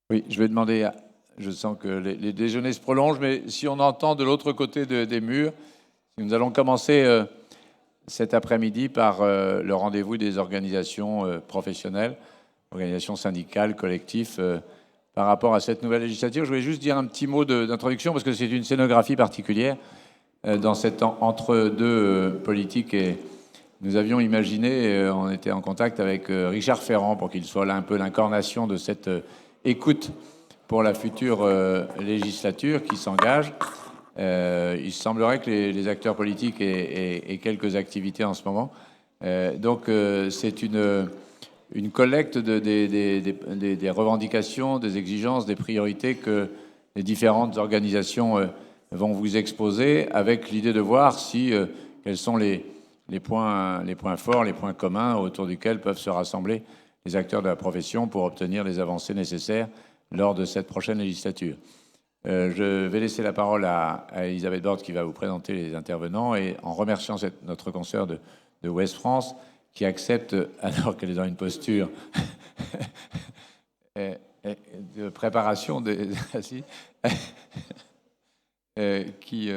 Oui, je vais demander, je sens que les déjeuners se prolongent, mais si on entend de l'autre côté des murs, nous allons commencer cet après-midi par le rendez-vous des organisations professionnelles, organisations syndicales, collectifs, par rapport à cette nouvelle législature. Je voulais juste dire un petit mot d'introduction, parce que c'est une scénographie particulière dans cet entre-deux politique. Et nous avions imaginé, on était en contact avec Richard Ferrand pour qu'il soit là un peu l'incarnation de cette écoute pour la future législature qui s'engage. Il semblerait que les acteurs politiques aient quelques activités en ce moment. C'est une collecte des revendications, des exigences, des priorités que les différentes organisations vont vous exposer, avec l'idée de voir si quels sont les points forts, les points communs autour duquel peuvent se rassembler les acteurs de la profession pour obtenir les avancées nécessaires lors de cette prochaine législature. Je vais laisser la parole à Elisabeth Borne qui va vous présenter les intervenants, et en remerciant notre consoeur de Ouest France qui accepte, alors qu'elle est dans une posture de préparation qui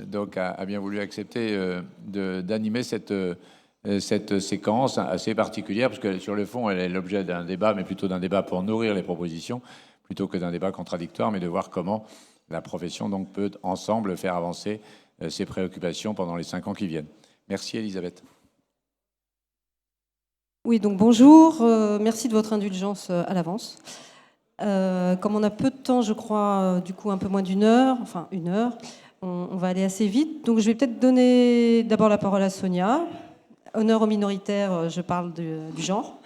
donc a bien voulu accepter d'animer cette séquence assez particulière, parce que sur le fond, elle est l'objet d'un débat, mais plutôt d'un débat pour nourrir les propositions, plutôt que d'un débat contradictoire, mais de voir comment la profession donc peut ensemble faire avancer ses préoccupations pendant les 5 ans qui viennent. Merci Elisabeth. Oui, donc bonjour, merci de votre indulgence à l'avance. Comme on a peu de temps, je crois, du coup un peu moins d'une heure, enfin une heure, on va aller assez vite. Donc je vais peut-être donner d'abord la parole à Sonia. Honneur aux minoritaires, je parle du genre.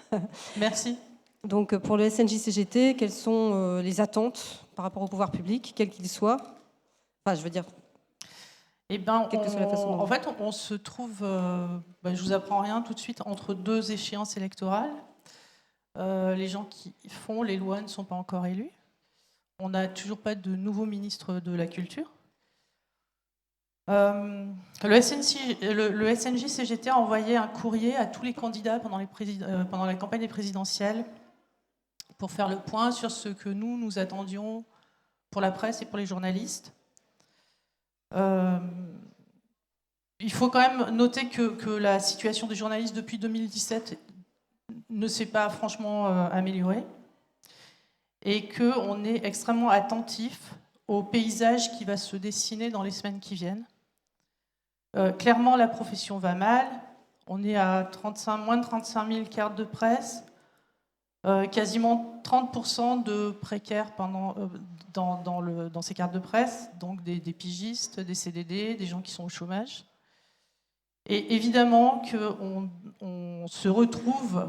Merci. Donc pour le SNJ-CGT, quelles sont les attentes par rapport au pouvoir public, quel qu'il soit? Enfin, je veux dire... Eh ben, quelle que soit la façon dont... en fait, on se trouve, je vous apprends rien tout de suite, entre deux échéances électorales. Les gens qui font les lois ne sont pas encore élus. On n'a toujours pas de nouveau ministre de la Culture. Le SNJ-CGT a envoyé un courrier à tous les candidats pendant la campagne des présidentielles pour faire le point sur ce que nous attendions pour la presse et pour les journalistes. Il faut quand même noter que la situation des journalistes depuis 2017 ne s'est pas franchement améliorée, et qu'on est extrêmement attentif au paysage qui va se dessiner dans les semaines qui viennent. Clairement, la profession va mal. On est à moins de 35 000 cartes de presse, quasiment 30% de précaires dans ces cartes de presse, donc des pigistes, des CDD, des gens qui sont au chômage. Et évidemment qu'on se retrouve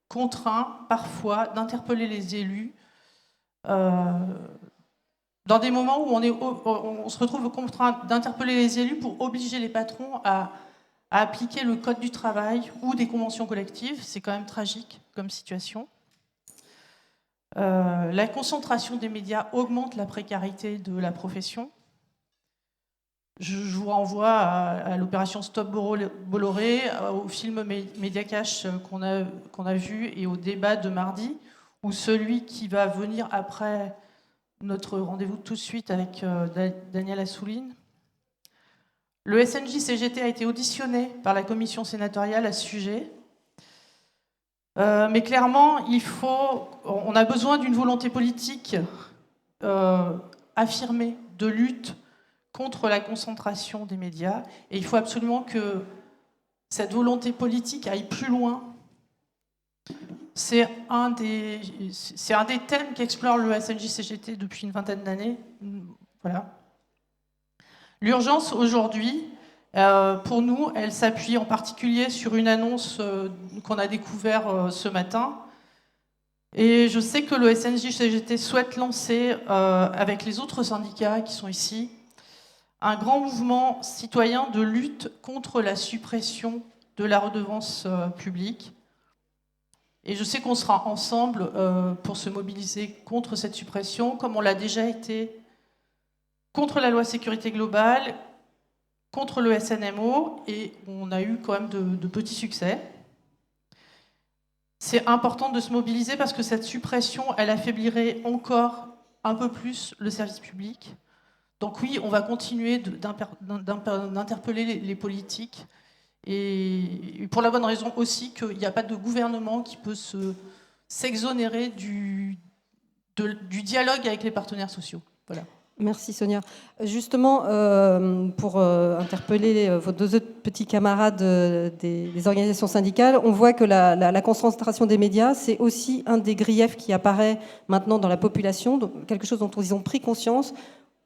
contraint parfois d'interpeller les élus dans des moments où on se retrouve contraint d'interpeller les élus pour obliger les patrons à appliquer le code du travail ou des conventions collectives. C'est quand même tragique comme situation. La concentration des médias augmente la précarité de la profession. Je vous renvoie à l'opération Stop Bolloré, au film Mediacash qu'on a vu, et au débat de mardi, où celui qui va venir après notre rendez-vous tout de suite avec Daniel Assouline. Le SNJ-CGT a été auditionné par la commission sénatoriale à ce sujet. Mais clairement, on a besoin d'une volonté politique affirmée de lutte contre la concentration des médias, et il faut absolument que cette volonté politique aille plus loin. C'est un des thèmes qu'explore le SNJ-CGT depuis une vingtaine d'années. Voilà. L'urgence aujourd'hui, pour nous, elle s'appuie en particulier sur une annonce qu'on a découverte ce matin. Et je sais que le SNJ-CGT souhaite lancer, avec les autres syndicats qui sont ici, un grand mouvement citoyen de lutte contre la suppression de la redevance publique. Et je sais qu'on sera ensemble pour se mobiliser contre cette suppression, comme on l'a déjà été contre la loi sécurité globale, contre le SNMO, et on a eu quand même de petits succès. c'est important de se mobiliser parce que cette suppression, elle affaiblirait encore un peu plus le service public. Donc oui, on va continuer d'interpeller les politiques, et pour la bonne raison aussi qu'il n'y a pas de gouvernement qui peut s'exonérer du dialogue avec les partenaires sociaux. Voilà. Merci Sonia. Justement, pour interpeller vos deux autres petits camarades des organisations syndicales, on voit que la concentration des médias, c'est aussi un des griefs qui apparaît maintenant dans la population, donc quelque chose dont ils ont pris conscience,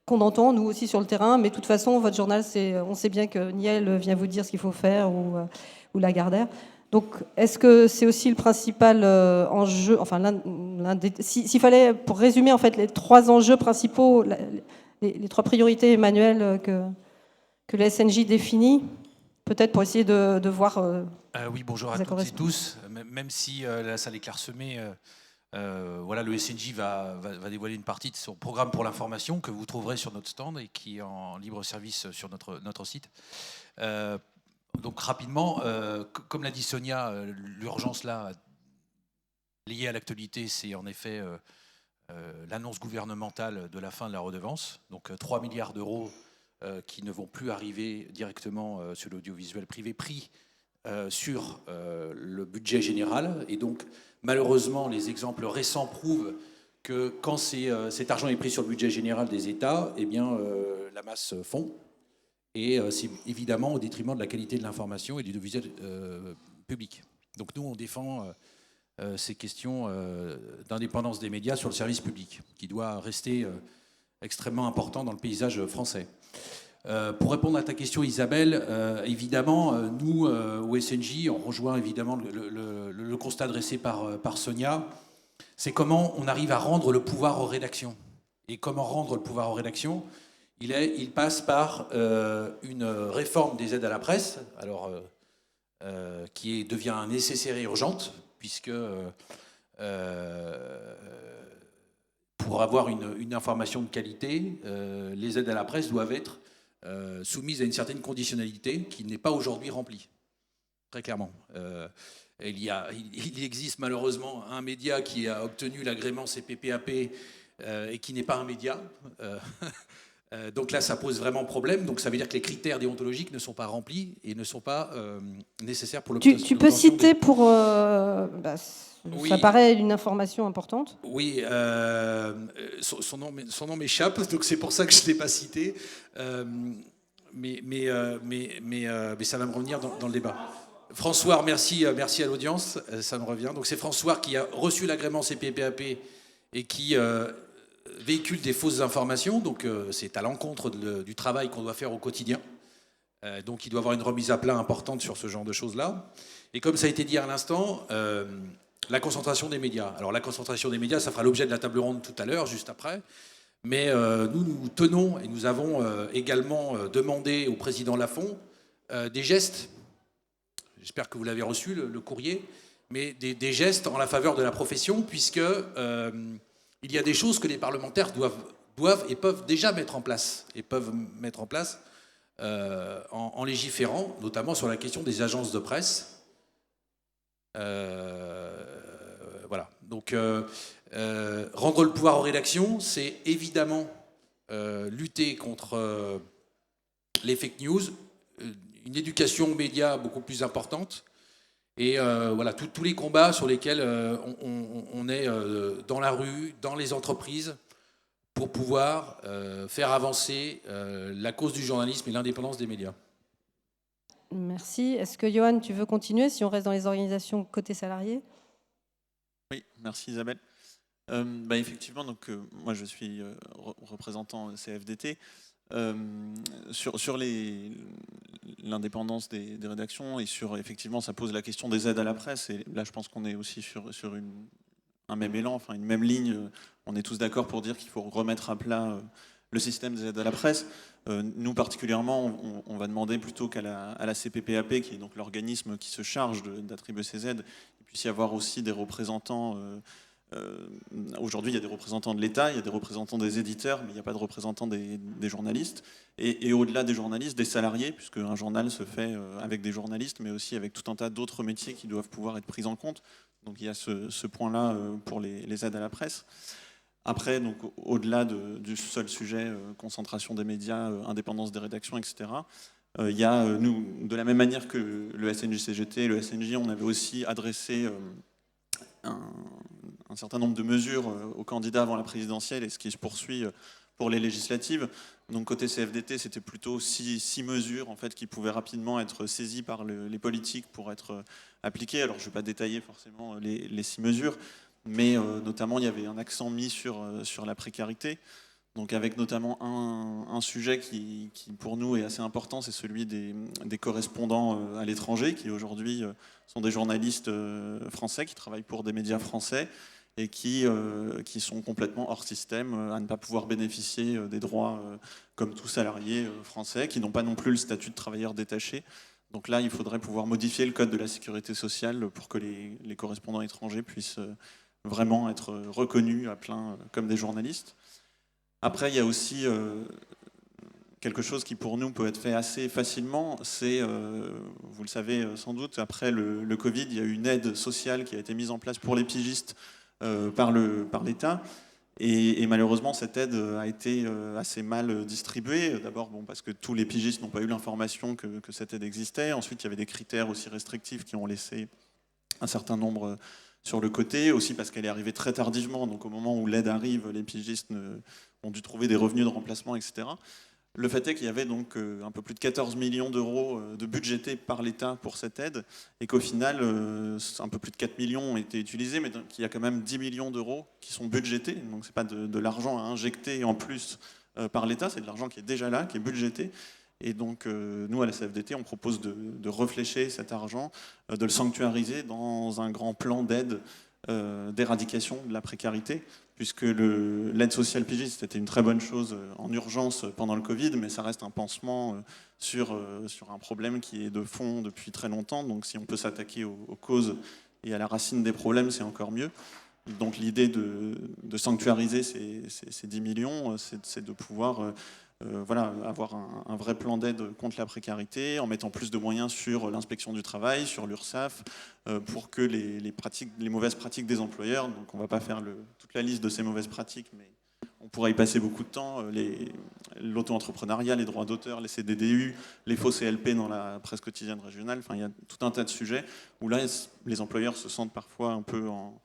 qu'on entend nous aussi sur le terrain, mais de toute façon, votre journal, on sait bien que Niel vient vous dire ce qu'il faut faire ou Lagardère. Donc, est-ce que c'est aussi le principal enjeu, enfin, s'il fallait, pour résumer en fait les trois enjeux principaux, les trois priorités, Emmanuel, que le SNJ définit, peut-être pour essayer de voir... oui, bonjour à toutes et tous. Même si la salle est clairsemée, voilà, le SNJ va dévoiler une partie de son programme pour l'information que vous trouverez sur notre stand et qui est en libre service sur notre site. Donc rapidement, comme l'a dit Sonia, l'urgence là, liée à l'actualité, c'est en effet l'annonce gouvernementale de la fin de la redevance. Donc 3 milliards d'euros qui ne vont plus arriver directement sur l'audiovisuel privé, pris sur le budget général. Et donc malheureusement, les exemples récents prouvent que quand cet argent est pris sur le budget général des États, eh bien la masse fond. Et c'est évidemment au détriment de la qualité de l'information et du visuel public. Donc nous, on défend ces questions d'indépendance des médias sur le service public, qui doit rester extrêmement important dans le paysage français. Pour répondre à ta question, Isabelle, évidemment, nous, au SNJ, on rejoint évidemment le constat dressé par Sonia, c'est comment on arrive à rendre le pouvoir aux rédactions. Et comment rendre le pouvoir aux rédactions ? Il passe par une réforme des aides à la presse, alors, qui devient nécessaire et urgente, puisque pour avoir une information de qualité, les aides à la presse doivent être soumises à une certaine conditionnalité qui n'est pas aujourd'hui remplie, très clairement. Il existe malheureusement un média qui a obtenu l'agrément CPPAP et qui n'est pas un média. Donc là, ça pose vraiment problème. Donc ça veut dire que les critères déontologiques ne sont pas remplis et ne sont pas nécessaires pour l'obtention. Tu peux citer pour... oui. Ça paraît une information importante. Oui, son nom m'échappe, donc c'est pour ça que je ne l'ai pas cité. Mais ça va me revenir dans le débat. François, merci à l'audience, ça me revient. Donc c'est François qui a reçu l'agrément CPPAP et qui... véhicule des fausses informations, donc c'est à l'encontre du travail qu'on doit faire au quotidien. Donc il doit avoir une remise à plat importante sur ce genre de choses-là. Et comme ça a été dit à l'instant, la concentration des médias. Alors la concentration des médias, ça fera l'objet de la table ronde tout à l'heure, juste après. Mais nous tenons et nous avons également demandé au président Lafont des gestes. J'espère que vous l'avez reçu, le courrier, mais des gestes en la faveur de la profession, puisque... il y a des choses que les parlementaires doivent et peuvent déjà mettre en place, en légiférant, notamment sur la question des agences de presse. Voilà. Donc, rendre le pouvoir aux rédactions, c'est évidemment lutter contre les fake news, une éducation aux médias beaucoup plus importante. Et voilà, tous les combats sur lesquels on est dans la rue, dans les entreprises, pour pouvoir faire avancer la cause du journalisme et l'indépendance des médias. Merci. Est-ce que, Johan, tu veux continuer, si on reste dans les organisations côté salariés ? Oui, merci Isabelle. Effectivement, donc, moi je suis représentant CFDT. Sur l'indépendance des rédactions et sur, effectivement, ça pose la question des aides à la presse. Et là, je pense qu'on est aussi sur un même élan, enfin une même ligne. On est tous d'accord pour dire qu'il faut remettre à plat le système des aides à la presse. Nous, particulièrement, on va demander plutôt qu'à la CPPAP, qui est donc l'organisme qui se charge d'attribuer ces aides, il puisse y avoir aussi des représentants... Aujourd'hui, il y a des représentants de l'État, il y a des représentants des éditeurs, mais il n'y a pas de représentants des journalistes. Et au-delà des journalistes, des salariés, puisque un journal se fait avec des journalistes, mais aussi avec tout un tas d'autres métiers qui doivent pouvoir être pris en compte. Donc il y a ce point-là pour les aides à la presse. Après, donc, au-delà du seul sujet concentration des médias, indépendance des rédactions, etc., il y a, nous, de la même manière que le SNJ-CGT et le SNJ, on avait aussi adressé un certain nombre de mesures aux candidats avant la présidentielle et ce qui se poursuit pour les législatives. Donc côté CFDT, c'était plutôt six mesures en fait, qui pouvaient rapidement être saisies par les politiques pour être appliquées. Alors je ne vais pas détailler forcément les 6 mesures, mais notamment il y avait un accent mis sur la précarité. Donc avec notamment un sujet qui pour nous est assez important, c'est celui des correspondants à l'étranger, qui aujourd'hui sont des journalistes français qui travaillent pour des médias français et qui sont complètement hors système, à ne pas pouvoir bénéficier des droits comme tout salarié français, qui n'ont pas non plus le statut de travailleur détaché. Donc là, il faudrait pouvoir modifier le code de la sécurité sociale pour que les correspondants étrangers puissent vraiment être reconnus à plein comme des journalistes. Après, il y a aussi quelque chose qui pour nous peut être fait assez facilement, c'est, vous le savez sans doute, après le Covid, il y a eu une aide sociale qui a été mise en place pour les pigistes par l'État. Et malheureusement, cette aide a été assez mal distribuée. D'abord, parce que tous les pigistes n'ont pas eu l'information que cette aide existait. Ensuite, il y avait des critères aussi restrictifs qui ont laissé un certain nombre sur le côté. Aussi parce qu'elle est arrivée très tardivement. Donc au moment où l'aide arrive, les pigistes ont dû trouver des revenus de remplacement, etc. Le fait est qu'il y avait donc un peu plus de 14 millions d'euros de budgétés par l'État pour cette aide, et qu'au final, un peu plus de 4 millions ont été utilisés, mais qu'il y a quand même 10 millions d'euros qui sont budgétés. Donc ce n'est pas de l'argent à injecter en plus par l'État, c'est de l'argent qui est déjà là, qui est budgété. Et donc nous, à la CFDT, on propose de réfléchir cet argent, de le sanctuariser dans un grand plan d'aide d'éradication de la précarité, puisque l'aide sociale pigiste était une très bonne chose en urgence pendant le Covid, mais ça reste un pansement sur un problème qui est de fond depuis très longtemps. Donc si on peut s'attaquer aux causes et à la racine des problèmes, c'est encore mieux. Donc l'idée de sanctuariser ces 10 millions, c'est de pouvoir avoir un vrai plan d'aide contre la précarité, en mettant plus de moyens sur l'inspection du travail, sur l'URSSAF, pour que les mauvaises pratiques des employeurs, donc on ne va pas faire toute la liste de ces mauvaises pratiques, mais on pourrait y passer beaucoup de temps, l'auto-entrepreneuriat, les droits d'auteur, les CDDU, les faux CLP dans la presse quotidienne régionale, enfin il y a tout un tas de sujets où là les employeurs se sentent parfois un peu en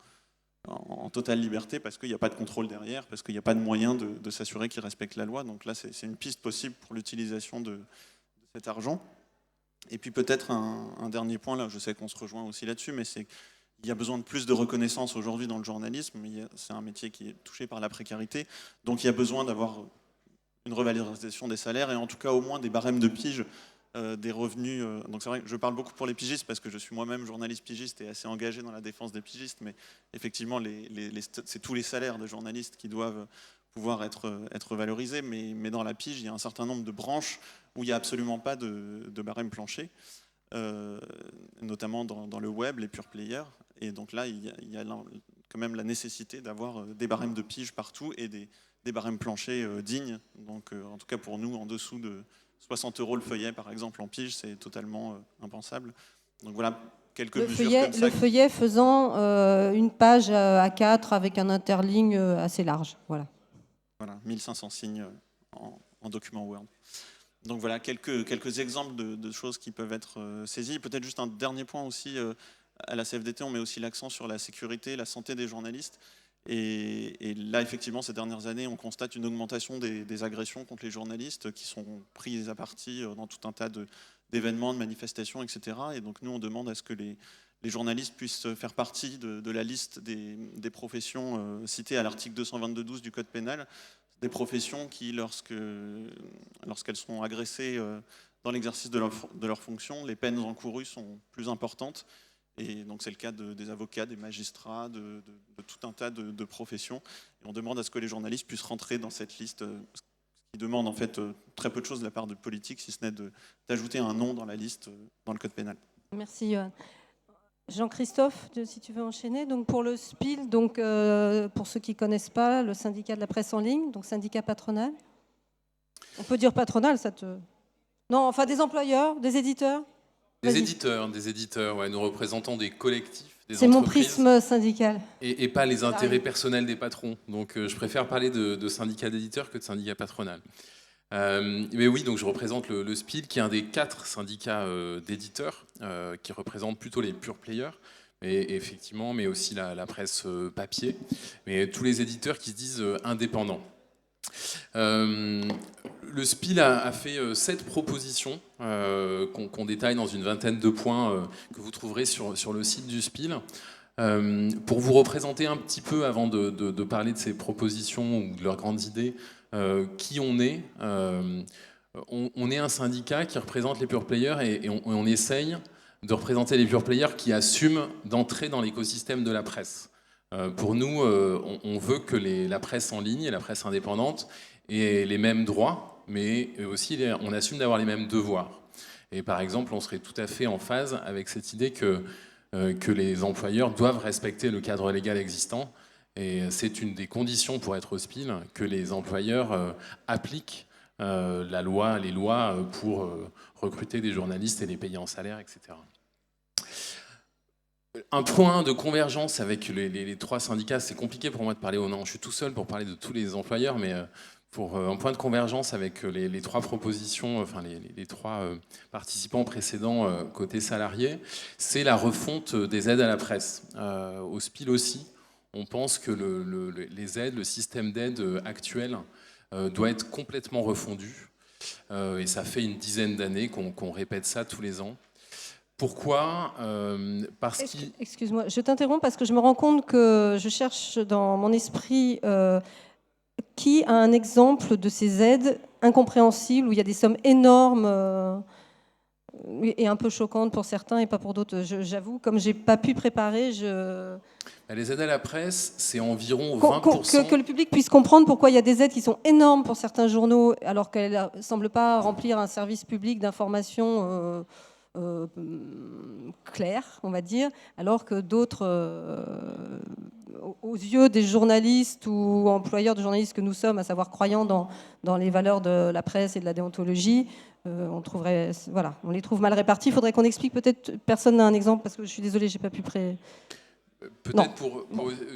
totale liberté parce qu'il n'y a pas de contrôle derrière, parce qu'il n'y a pas de moyen de s'assurer qu'ils respectent la loi. Donc là, c'est une piste possible pour l'utilisation de cet argent. Et puis peut-être un dernier point, là, je sais qu'on se rejoint aussi là-dessus, mais c'est qu'il y a besoin de plus de reconnaissance aujourd'hui dans le journalisme. C'est un métier qui est touché par la précarité, donc il y a besoin d'avoir une revalorisation des salaires et en tout cas au moins des barèmes de pige, des revenus. Donc c'est vrai que je parle beaucoup pour les pigistes parce que je suis moi-même journaliste pigiste et assez engagé dans la défense des pigistes, mais effectivement c'est tous les salaires de journalistes qui doivent pouvoir être valorisés, mais dans la pige, il y a un certain nombre de branches où il n'y a absolument pas de barème plancher, notamment dans le web, les pure players, et donc là il y a quand même la nécessité d'avoir des barèmes de pige partout et des barèmes planchers dignes. Donc en tout cas pour nous, en dessous de 60 € le feuillet, par exemple, en pige, c'est totalement impensable. Donc voilà, quelques mesures comme ça. Le feuillet faisant une page A4 avec un interligne assez large. Voilà, 1500 signes en document Word. Donc voilà, quelques exemples de choses qui peuvent être saisies. Peut-être juste un dernier point aussi, à la CFDT, on met aussi l'accent sur la sécurité, la santé des journalistes. Et là, effectivement, ces dernières années, on constate une augmentation des agressions contre les journalistes qui sont prises à partie dans tout un tas d'événements, de manifestations, etc. Et donc nous, on demande à ce que les journalistes puissent faire partie de la liste des professions citées à l'article 222-12 du Code pénal, des professions qui, lorsqu'elles sont agressées dans l'exercice de leur fonction, les peines encourues sont plus importantes. Et donc c'est le cas des avocats, des magistrats, de tout un tas de professions. Et on demande à ce que les journalistes puissent rentrer dans cette liste, ce qui demande en fait très peu de choses de la part de politiques, si ce n'est d'ajouter un nom dans la liste dans le Code pénal. Merci Johan. Jean-Christophe, si tu veux enchaîner. Donc pour le SPIL, donc, pour ceux qui ne connaissent pas, le syndicat de la presse en ligne, donc syndicat patronal. On peut dire patronal, ça te... Non, enfin des employeurs, des éditeurs. Vas-y. Des éditeurs, ouais, nous représentons des collectifs, des C'est mon entreprises. prisme syndical. Et pas les intérêts arrive. personnels des patrons. Donc je préfère parler de syndicats d'éditeurs que de syndicats patronal. Mais oui, donc je représente le SPIL, qui est un des 4 syndicats d'éditeurs, qui représente plutôt les pure players, effectivement, mais aussi la presse papier, mais tous les éditeurs qui se disent indépendants. Le SPIL a fait 7 propositions qu'on détaille dans une vingtaine de points que vous trouverez sur le site du SPIL. Pour vous représenter un petit peu, avant de parler de ces propositions ou de leurs grandes idées, qui on est. On est un syndicat qui représente les pure players et on essaye de représenter les pure players qui assument d'entrer dans l'écosystème de la presse. Pour nous, on veut que la presse en ligne et la presse indépendante aient les mêmes droits, mais aussi on assume d'avoir les mêmes devoirs. Et par exemple, on serait tout à fait en phase avec cette idée que les employeurs doivent respecter le cadre légal existant. Et c'est une des conditions pour être au SPIL, que les employeurs appliquent les lois pour recruter des journalistes et les payer en salaire, etc. Un point de convergence avec les 3 syndicats, c'est compliqué pour moi de parler au nom, je suis tout seul pour parler de tous les employeurs, mais pour un point de convergence avec les 3 propositions, enfin les 3 participants précédents côté salarié, c'est la refonte des aides à la presse. Au SPIL aussi, on pense que les aides, le système d'aide actuel doit être complètement refondu. Et ça fait une dizaine d'années qu'on répète ça tous les ans. Pourquoi ? Parce qu'il... Excuse-moi, je t'interromps parce que je me rends compte que je cherche dans mon esprit qui a un exemple de ces aides incompréhensibles où il y a des sommes énormes et un peu choquantes pour certains et pas pour d'autres. J'avoue, comme j'ai pas pu préparer, Les aides à la presse, c'est environ 20%. Que le public puisse comprendre pourquoi il y a des aides qui sont énormes pour certains journaux alors qu'elles ne semblent pas remplir un service public d'information clair, on va dire, alors que d'autres, aux yeux des journalistes ou employeurs de journalistes que nous sommes, à savoir croyants dans les valeurs de la presse et de la déontologie, on les trouve mal répartis. Il faudrait qu'on explique, peut-être, personne n'a un exemple, parce que je suis désolée, j'ai pas pu Peut-être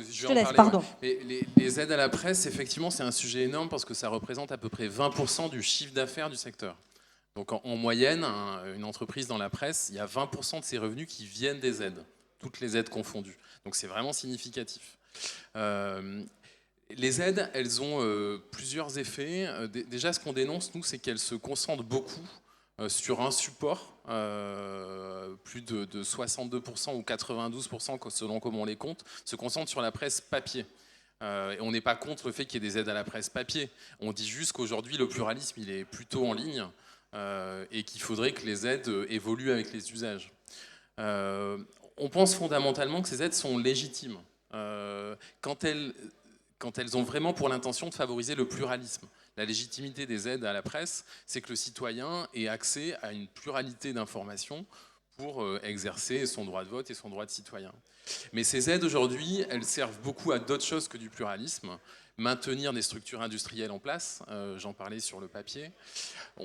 je te laisse, pardon. Mais les aides à la presse, effectivement, c'est un sujet énorme parce que ça représente à peu près 20% du chiffre d'affaires du secteur. Donc en moyenne, une entreprise dans la presse, il y a 20% de ses revenus qui viennent des aides, toutes les aides confondues. Donc c'est vraiment significatif. Les aides, elles ont plusieurs effets. Déjà, ce qu'on dénonce, nous, c'est qu'elles se concentrent beaucoup sur un support, plus de 62% ou 92%, selon comment on les compte, se concentrent sur la presse papier. Et on n'est pas contre le fait qu'il y ait des aides à la presse papier. On dit juste qu'aujourd'hui, le pluralisme, il est plutôt en ligne et qu'il faudrait que les aides évoluent avec les usages. On pense fondamentalement que ces aides sont légitimes quand elles ont vraiment pour l'intention de favoriser le pluralisme. La légitimité des aides à la presse, c'est que le citoyen ait accès à une pluralité d'informations pour exercer son droit de vote et son droit de citoyen. Mais ces aides aujourd'hui, elles servent beaucoup à d'autres choses que du pluralisme. Maintenir des structures industrielles en place, j'en parlais sur le papier.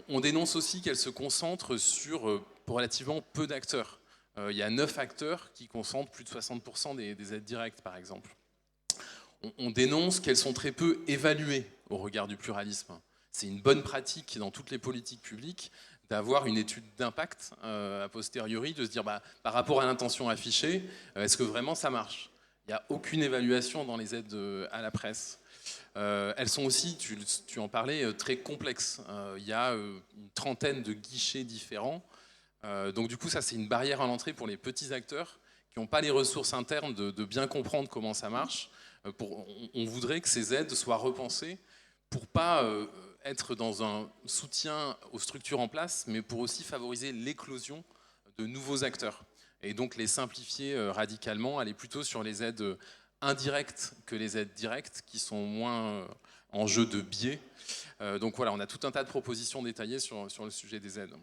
On dénonce aussi qu'elles se concentrent sur relativement peu d'acteurs. Il y a 9 acteurs qui concentrent plus de 60% des aides directes, par exemple. On dénonce qu'elles sont très peu évaluées au regard du pluralisme. C'est une bonne pratique dans toutes les politiques publiques d'avoir une étude d'impact a posteriori, de se dire par rapport à l'intention affichée, est-ce que vraiment ça marche ? Il n'y a aucune évaluation dans les aides à la presse. Elles sont aussi, tu en parlais, très complexes. Il y a une trentaine de guichets différents. Donc du coup, ça c'est une barrière à l'entrée pour les petits acteurs qui n'ont pas les ressources internes de bien comprendre comment ça marche. On voudrait que ces aides soient repensées pour pas être dans un soutien aux structures en place, mais pour aussi favoriser l'éclosion de nouveaux acteurs. Et donc les simplifier radicalement, aller plutôt sur les aides indirectes que les aides directes, qui sont moins en jeu de biais. Donc voilà, on a tout un tas de propositions détaillées sur le sujet des aides.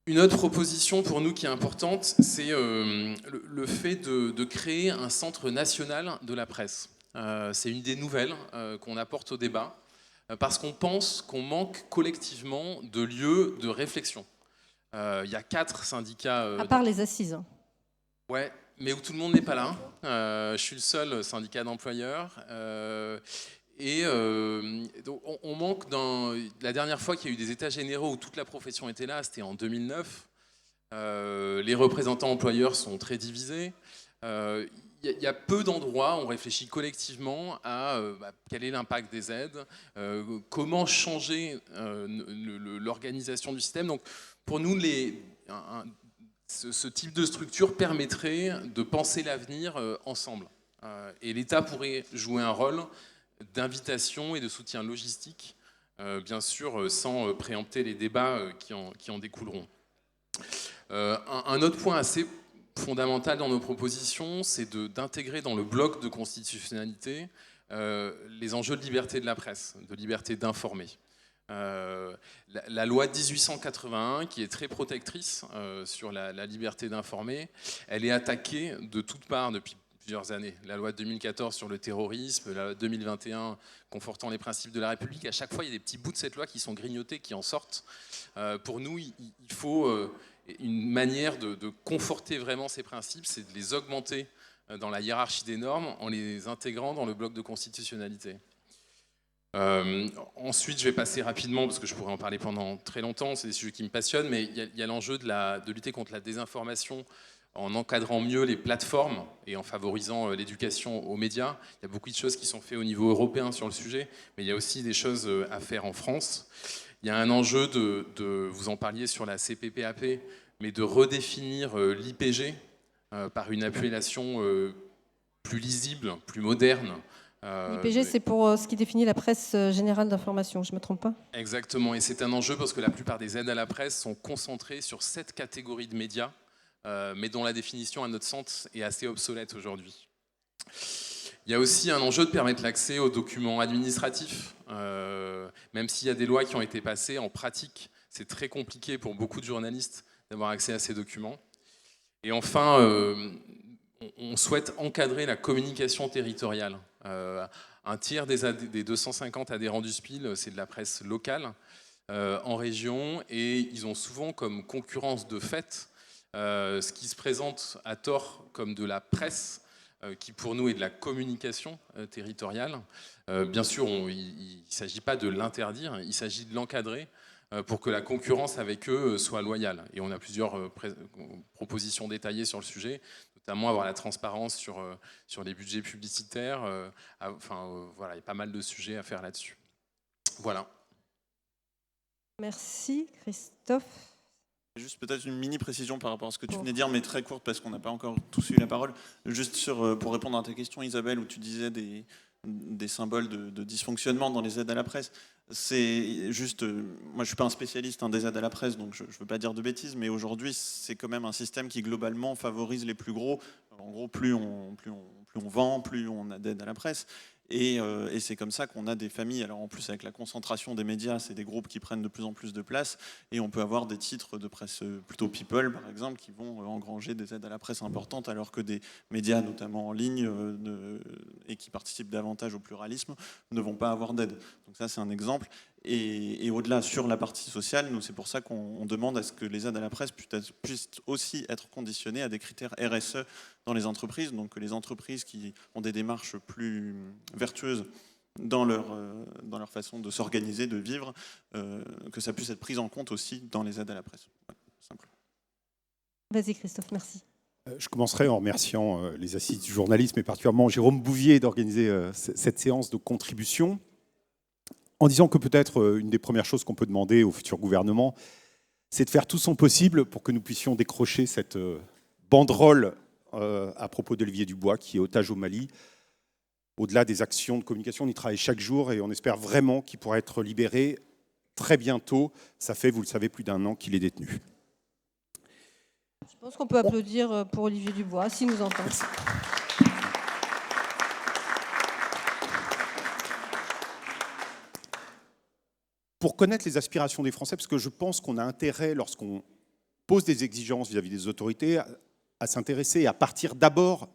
Une autre proposition pour nous qui est importante, c'est le fait de créer un centre national de la presse. C'est une des nouvelles qu'on apporte au débat. parce qu'on pense qu'on manque collectivement de lieux de réflexion. Il y a 4 syndicats... à part les assises. Ouais, mais où tout le monde n'est pas là. Je suis le seul syndicat d'employeurs. Donc on manque la dernière fois qu'il y a eu des états généraux où toute la profession était là, c'était en 2009. Les représentants employeurs sont très divisés. Il y a peu d'endroits où on réfléchit collectivement à quel est l'impact des aides, comment changer l'organisation du système. Donc pour nous, ce type de structure permettrait de penser l'avenir ensemble. Et l'État pourrait jouer un rôle d'invitation et de soutien logistique, bien sûr sans préempter les débats qui en découleront. Un autre point assez fondamental dans nos propositions, c'est d'intégrer dans le bloc de constitutionnalité les enjeux de liberté de la presse, de liberté d'informer. La loi de 1881, qui est très protectrice sur la liberté d'informer, elle est attaquée de toutes parts depuis plusieurs années. La loi de 2014 sur le terrorisme, la loi de 2021 confortant les principes de la République, à chaque fois il y a des petits bouts de cette loi qui sont grignotés, qui en sortent. Pour nous, il faut une manière de conforter vraiment ces principes, c'est de les augmenter dans la hiérarchie des normes en les intégrant dans le bloc de constitutionnalité. Ensuite, je vais passer rapidement, parce que je pourrais en parler pendant très longtemps, c'est des sujets qui me passionnent, mais il y a l'enjeu de lutter contre la désinformation en encadrant mieux les plateformes et en favorisant l'éducation aux médias. Il y a beaucoup de choses qui sont faites au niveau européen sur le sujet, mais il y a aussi des choses à faire en France. Il y a un enjeu vous en parliez sur la CPPAP, mais de redéfinir l'IPG par une appellation plus lisible, plus moderne. L'IPG, c'est pour ce qui définit la presse générale d'information, je ne me trompe pas? Exactement, et c'est un enjeu parce que la plupart des aides à la presse sont concentrées sur 7 catégories de médias, mais dont la définition, à notre sens, est assez obsolète aujourd'hui. Il y a aussi un enjeu de permettre l'accès aux documents administratifs. Même s'il y a des lois qui ont été passées, en pratique, c'est très compliqué pour beaucoup de journalistes d'avoir accès à ces documents. Et enfin, on souhaite encadrer la communication territoriale. Un tiers des 250 adhérents du SPIL, c'est de la presse locale en région, et ils ont souvent comme concurrence de fait ce qui se présente à tort comme de la presse, qui pour nous est de la communication territoriale. Bien sûr, il ne s'agit pas de l'interdire, il s'agit de l'encadrer pour que la concurrence avec eux soit loyale. Et on a plusieurs propositions détaillées sur le sujet, notamment avoir la transparence sur les budgets publicitaires. Voilà, il y a pas mal de sujets à faire là-dessus. Voilà. Merci, Christophe. Juste peut-être une mini précision par rapport à ce que tu venais de dire, mais très courte parce qu'on n'a pas encore tous eu la parole. Juste pour répondre à ta question, Isabelle, où tu disais des symboles de dysfonctionnement dans les aides à la presse. C'est juste, moi je suis pas un spécialiste des aides à la presse, donc je veux pas dire de bêtises, mais aujourd'hui c'est quand même un système qui globalement favorise les plus gros. En gros, plus on vend, plus on a d'aide à la presse. Et c'est comme ça qu'on a des familles. Alors en plus, avec la concentration des médias, c'est des groupes qui prennent de plus en plus de place. Et on peut avoir des titres de presse plutôt people, par exemple, qui vont engranger des aides à la presse importantes, alors que des médias, notamment en ligne, et qui participent davantage au pluralisme, ne vont pas avoir d'aide. Donc ça, c'est un exemple. Et au-delà, sur la partie sociale, nous, c'est pour ça qu'on demande à ce que les aides à la presse puissent aussi être conditionnées à des critères RSE dans les entreprises, donc que les entreprises qui ont des démarches plus vertueuses dans leur façon de s'organiser, de vivre, que ça puisse être pris en compte aussi dans les aides à la presse. Voilà, simple. Vas-y Christophe, merci. Je commencerai en remerciant les assises du journalisme, et particulièrement Jérôme Bouvier d'organiser cette séance de contribution, en disant que peut-être une des premières choses qu'on peut demander au futur gouvernement, c'est de faire tout son possible pour que nous puissions décrocher cette banderole à propos d'Olivier Dubois, qui est otage au Mali. Au-delà des actions de communication, on y travaille chaque jour et on espère vraiment qu'il pourra être libéré très bientôt. Ça fait, vous le savez, plus d'1 an qu'il est détenu. Je pense qu'on peut applaudir pour Olivier Dubois, s'il nous entend. Merci. Pour connaître les aspirations des Français, parce que je pense qu'on a intérêt, lorsqu'on pose des exigences vis-à-vis des autorités, à s'intéresser et à partir d'abord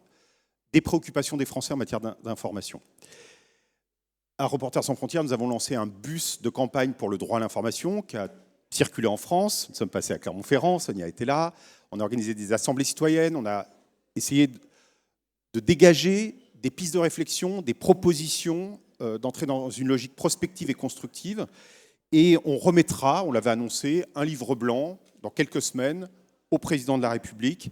des préoccupations des Français en matière d'information. à Reporters sans frontières, nous avons lancé un bus de campagne pour le droit à l'information qui a circulé en France. Nous sommes passés à Clermont-Ferrand, Sonia était là. On a organisé des assemblées citoyennes, on a essayé de dégager des pistes de réflexion, des propositions, d'entrer dans une logique prospective et constructive. Et on remettra, on l'avait annoncé, un livre blanc dans quelques semaines au président de la République,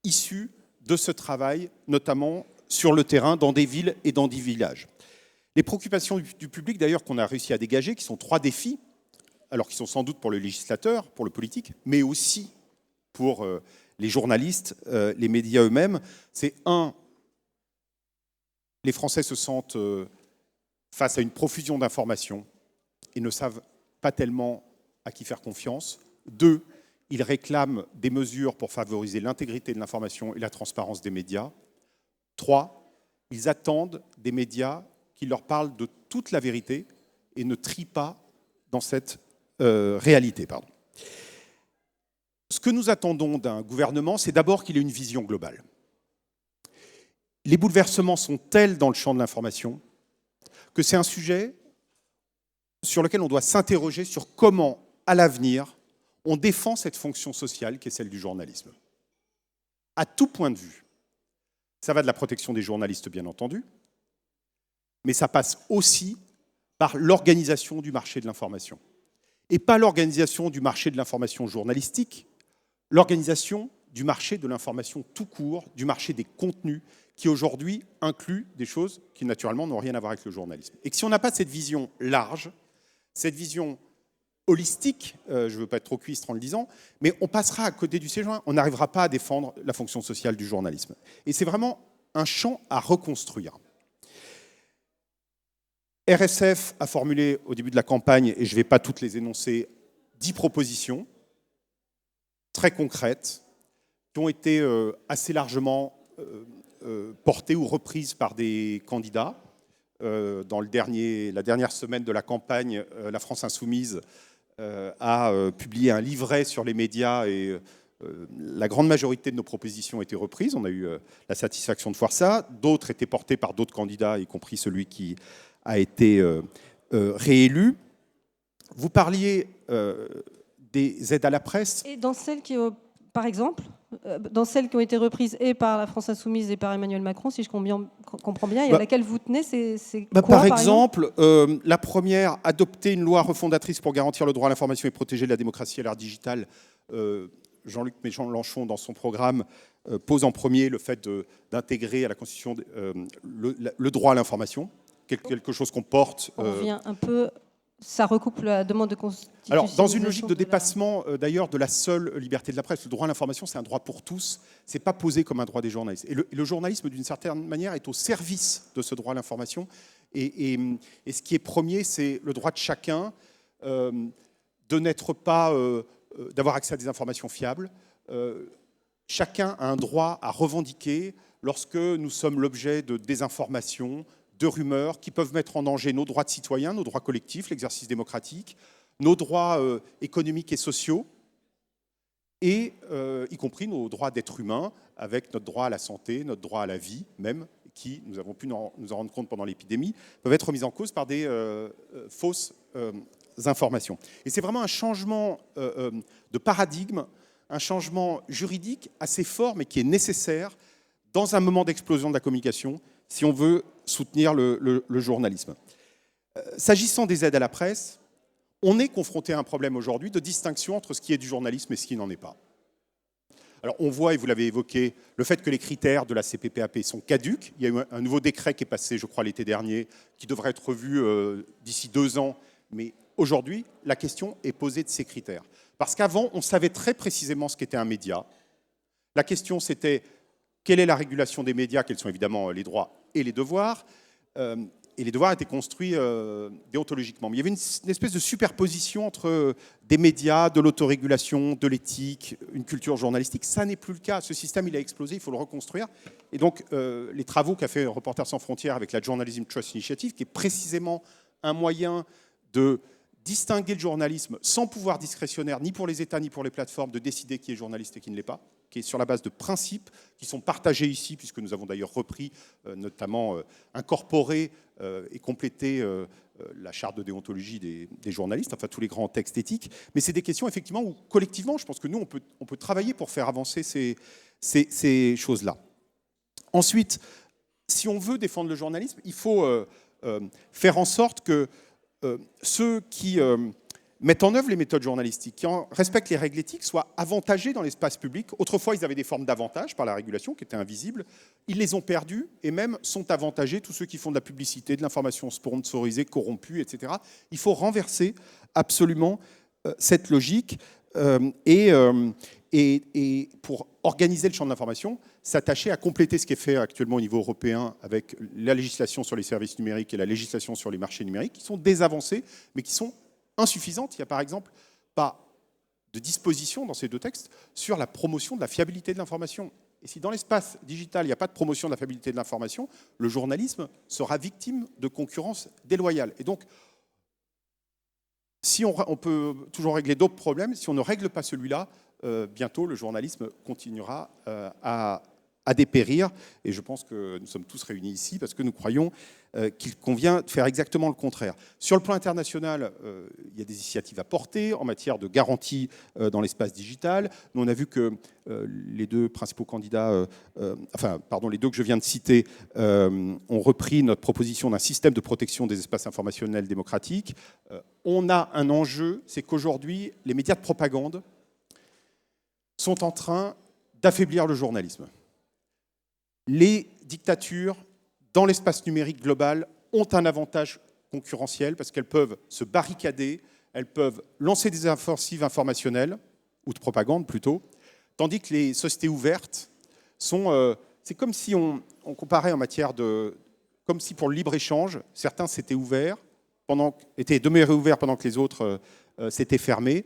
issu de ce travail, notamment sur le terrain, dans des villes et dans des villages. Les préoccupations du public, d'ailleurs, qu'on a réussi à dégager, qui sont 3 défis, alors qui sont sans doute pour le législateur, pour le politique, mais aussi pour les journalistes, les médias eux-mêmes, c'est 1, les Français se sentent face à une profusion d'informations et ne savent pas tellement à qui faire confiance. 2, ils réclament des mesures pour favoriser l'intégrité de l'information et la transparence des médias. 3, ils attendent des médias qui leur parlent de toute la vérité et ne trient pas dans cette réalité. Ce que nous attendons d'un gouvernement, c'est d'abord qu'il ait une vision globale. Les bouleversements sont tels dans le champ de l'information que c'est un sujet sur lequel on doit s'interroger sur comment, à l'avenir, on défend cette fonction sociale qui est celle du journalisme. À tout point de vue. Ça va de la protection des journalistes, bien entendu, mais ça passe aussi par l'organisation du marché de l'information. Et pas l'organisation du marché de l'information journalistique, l'organisation du marché de l'information tout court, du marché des contenus, qui aujourd'hui inclut des choses qui naturellement n'ont rien à voir avec le journalisme. Et que si on n'a pas cette vision large, cette vision holistique, je ne veux pas être trop cuistre en le disant, mais on passera à côté du séjour, on n'arrivera pas à défendre la fonction sociale du journalisme. Et c'est vraiment un champ à reconstruire. RSF a formulé au début de la campagne, et je ne vais pas toutes les énoncer, 10 propositions très concrètes qui ont été assez largement portées ou reprises par des candidats. Dans la dernière semaine de la campagne, la France Insoumise a publié un livret sur les médias et la grande majorité de nos propositions ont été reprises. On a eu la satisfaction de voir ça. D'autres étaient portées par d'autres candidats, y compris celui qui a été réélu. Vous parliez des aides à la presse. Et dans celles qui, par exemple, dans celles qui ont été reprises et par la France Insoumise et par Emmanuel Macron, si je comprends bien, et à laquelle vous tenez, c'est quoi, par exemple, la première, adopter une loi refondatrice pour garantir le droit à l'information et protéger la démocratie à l'ère digitale. Jean-Luc Mélenchon, dans son programme, pose en premier le fait d'intégrer à la Constitution le droit à l'information, quelque chose qu'on porte. On revient un peu... Ça recoupe la demande de constitution. Alors, dans une logique de dépassement, d'ailleurs, de la seule liberté de la presse, le droit à l'information, c'est un droit pour tous. C'est pas posé comme un droit des journalistes. Et le journalisme, d'une certaine manière, est au service de ce droit à l'information. Et ce qui est premier, c'est le droit de chacun de n'être pas, d'avoir accès à des informations fiables. Chacun a un droit à revendiquer lorsque nous sommes l'objet de désinformation, de rumeurs qui peuvent mettre en danger nos droits de citoyens, nos droits collectifs, l'exercice démocratique, nos droits économiques et sociaux, et y compris nos droits d'être humain, avec notre droit à la santé, notre droit à la vie même, qui, nous avons pu nous en rendre compte pendant l'épidémie, peuvent être mis en cause par des fausses informations. Et c'est vraiment un changement de paradigme, un changement juridique assez fort, mais qui est nécessaire dans un moment d'explosion de la communication, si on veut soutenir le journalisme. S'agissant des aides à la presse, on est confronté à un problème aujourd'hui de distinction entre ce qui est du journalisme et ce qui n'en est pas. Alors on voit, et vous l'avez évoqué, le fait que les critères de la CPPAP sont caducs. Il y a eu un nouveau décret qui est passé, je crois, l'été dernier, qui devrait être revu d'ici 2 ans. Mais aujourd'hui, la question est posée de ces critères. Parce qu'avant, on savait très précisément ce qu'était un média. La question, c'était quelle est la régulation des médias, quels sont évidemment les droits et les devoirs. Et les devoirs étaient construits déontologiquement. Mais il y avait une espèce de superposition entre des médias, de l'autorégulation, de l'éthique, une culture journalistique. Ça n'est plus le cas. Ce système, il a explosé, il faut le reconstruire. Et donc, les travaux qu'a fait Reporters sans frontières avec la Journalism Trust Initiative, qui est précisément un moyen de distinguer le journalisme sans pouvoir discrétionnaire, ni pour les États, ni pour les plateformes, de décider qui est journaliste et qui ne l'est pas, qui est sur la base de principes qui sont partagés ici, puisque nous avons d'ailleurs repris, notamment incorporé et complété la charte de déontologie des journalistes, enfin tous les grands textes éthiques. Mais c'est des questions, effectivement, où collectivement, je pense que nous, on peut travailler pour faire avancer ces choses-là. Ensuite, si on veut défendre le journalisme, il faut faire en sorte que ceux qui mettent en œuvre les méthodes journalistiques, qui respectent les règles éthiques, soient avantagés dans l'espace public. Autrefois, ils avaient des formes d'avantage par la régulation qui étaient invisibles. Ils les ont perdues et même sont avantagés tous ceux qui font de la publicité, de l'information sponsorisée, corrompue, etc. Il faut renverser absolument cette logique et pour organiser le champ de l'information, s'attacher à compléter ce qui est fait actuellement au niveau européen avec la législation sur les services numériques et la législation sur les marchés numériques, qui sont des avancées, mais qui sont insuffisantes. Il n'y a par exemple pas de disposition dans ces deux textes sur la promotion de la fiabilité de l'information. Et si dans l'espace digital, il n'y a pas de promotion de la fiabilité de l'information, le journalisme sera victime de concurrence déloyale. Et donc, si on peut toujours régler d'autres problèmes, si on ne règle pas celui-là, bientôt le journalisme continuera à dépérir. Et je pense que nous sommes tous réunis ici parce que nous croyons qu'il convient de faire exactement le contraire. Sur le plan international, il y a des initiatives à porter en matière de garantie dans l'espace digital. Nous, on a vu que les deux principaux candidats, les deux que je viens de citer, ont repris notre proposition d'un système de protection des espaces informationnels démocratiques. On a un enjeu, c'est qu'aujourd'hui, les médias de propagande sont en train d'affaiblir le journalisme. Les dictatures, dans l'espace numérique global, ont un avantage concurrentiel parce qu'elles peuvent se barricader, elles peuvent lancer des offensives informationnelles, ou de propagande plutôt, tandis que les sociétés ouvertes sont... c'est comme si on comparait en matière de... Comme si pour le libre-échange, certains s'étaient ouverts, étaient demeurés ouverts pendant que les autres s'étaient fermés.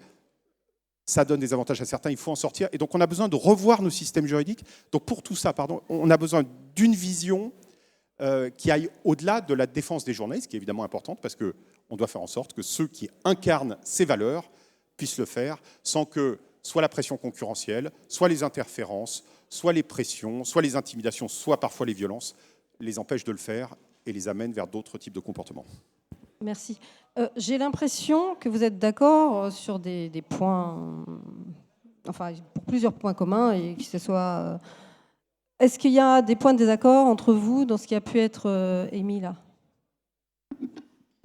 Ça donne des avantages à certains, il faut en sortir. Et donc on a besoin de revoir nos systèmes juridiques. Donc pour tout ça, on a besoin d'une vision qui aille au-delà de la défense des journalistes, qui est évidemment importante, parce qu'on doit faire en sorte que ceux qui incarnent ces valeurs puissent le faire sans que soit la pression concurrentielle, soit les interférences, soit les pressions, soit les intimidations, soit parfois les violences, les empêchent de le faire et les amènent vers d'autres types de comportements. Merci. J'ai l'impression que vous êtes d'accord sur des points, enfin pour plusieurs points communs, et que ce soit. Est-ce qu'il y a des points de désaccord entre vous dans ce qui a pu être émis là,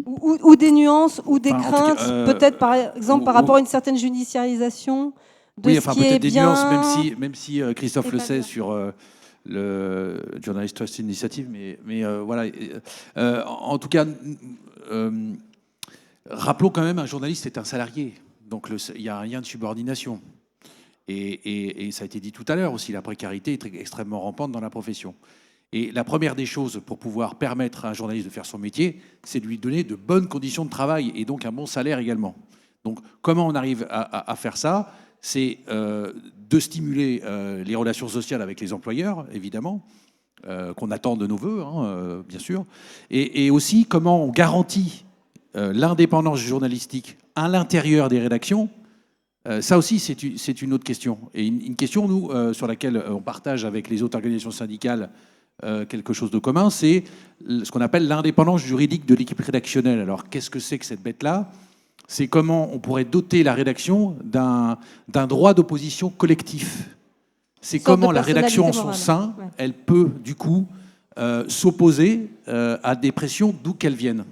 ou des nuances, ou des craintes, peut-être par exemple par rapport à une certaine judiciarisation de ce qui est bien. Oui, enfin peut-être des nuances, même si Christophe le sait sur le Journalist Trust Initiative, mais voilà. En tout cas. Rappelons quand même, un journaliste est un salarié, donc il n'y a rien de subordination. Et ça a été dit tout à l'heure aussi, la précarité est extrêmement rampante dans la profession. Et la première des choses pour pouvoir permettre à un journaliste de faire son métier, c'est de lui donner de bonnes conditions de travail et donc un bon salaire également. Donc comment on arrive à faire ça ? C'est de stimuler les relations sociales avec les employeurs, évidemment, qu'on attend de nos voeux, bien sûr, et aussi comment on garantit l'indépendance journalistique à l'intérieur des rédactions. Ça aussi, c'est une autre question. Et une question, nous, sur laquelle on partage avec les autres organisations syndicales quelque chose de commun, c'est ce qu'on appelle l'indépendance juridique de l'équipe rédactionnelle. Alors, qu'est-ce que c'est que cette bête-là ? C'est comment on pourrait doter la rédaction d'un droit d'opposition collectif. C'est comment la rédaction en son sein, elle peut, du coup, s'opposer à des pressions d'où qu'elles viennent.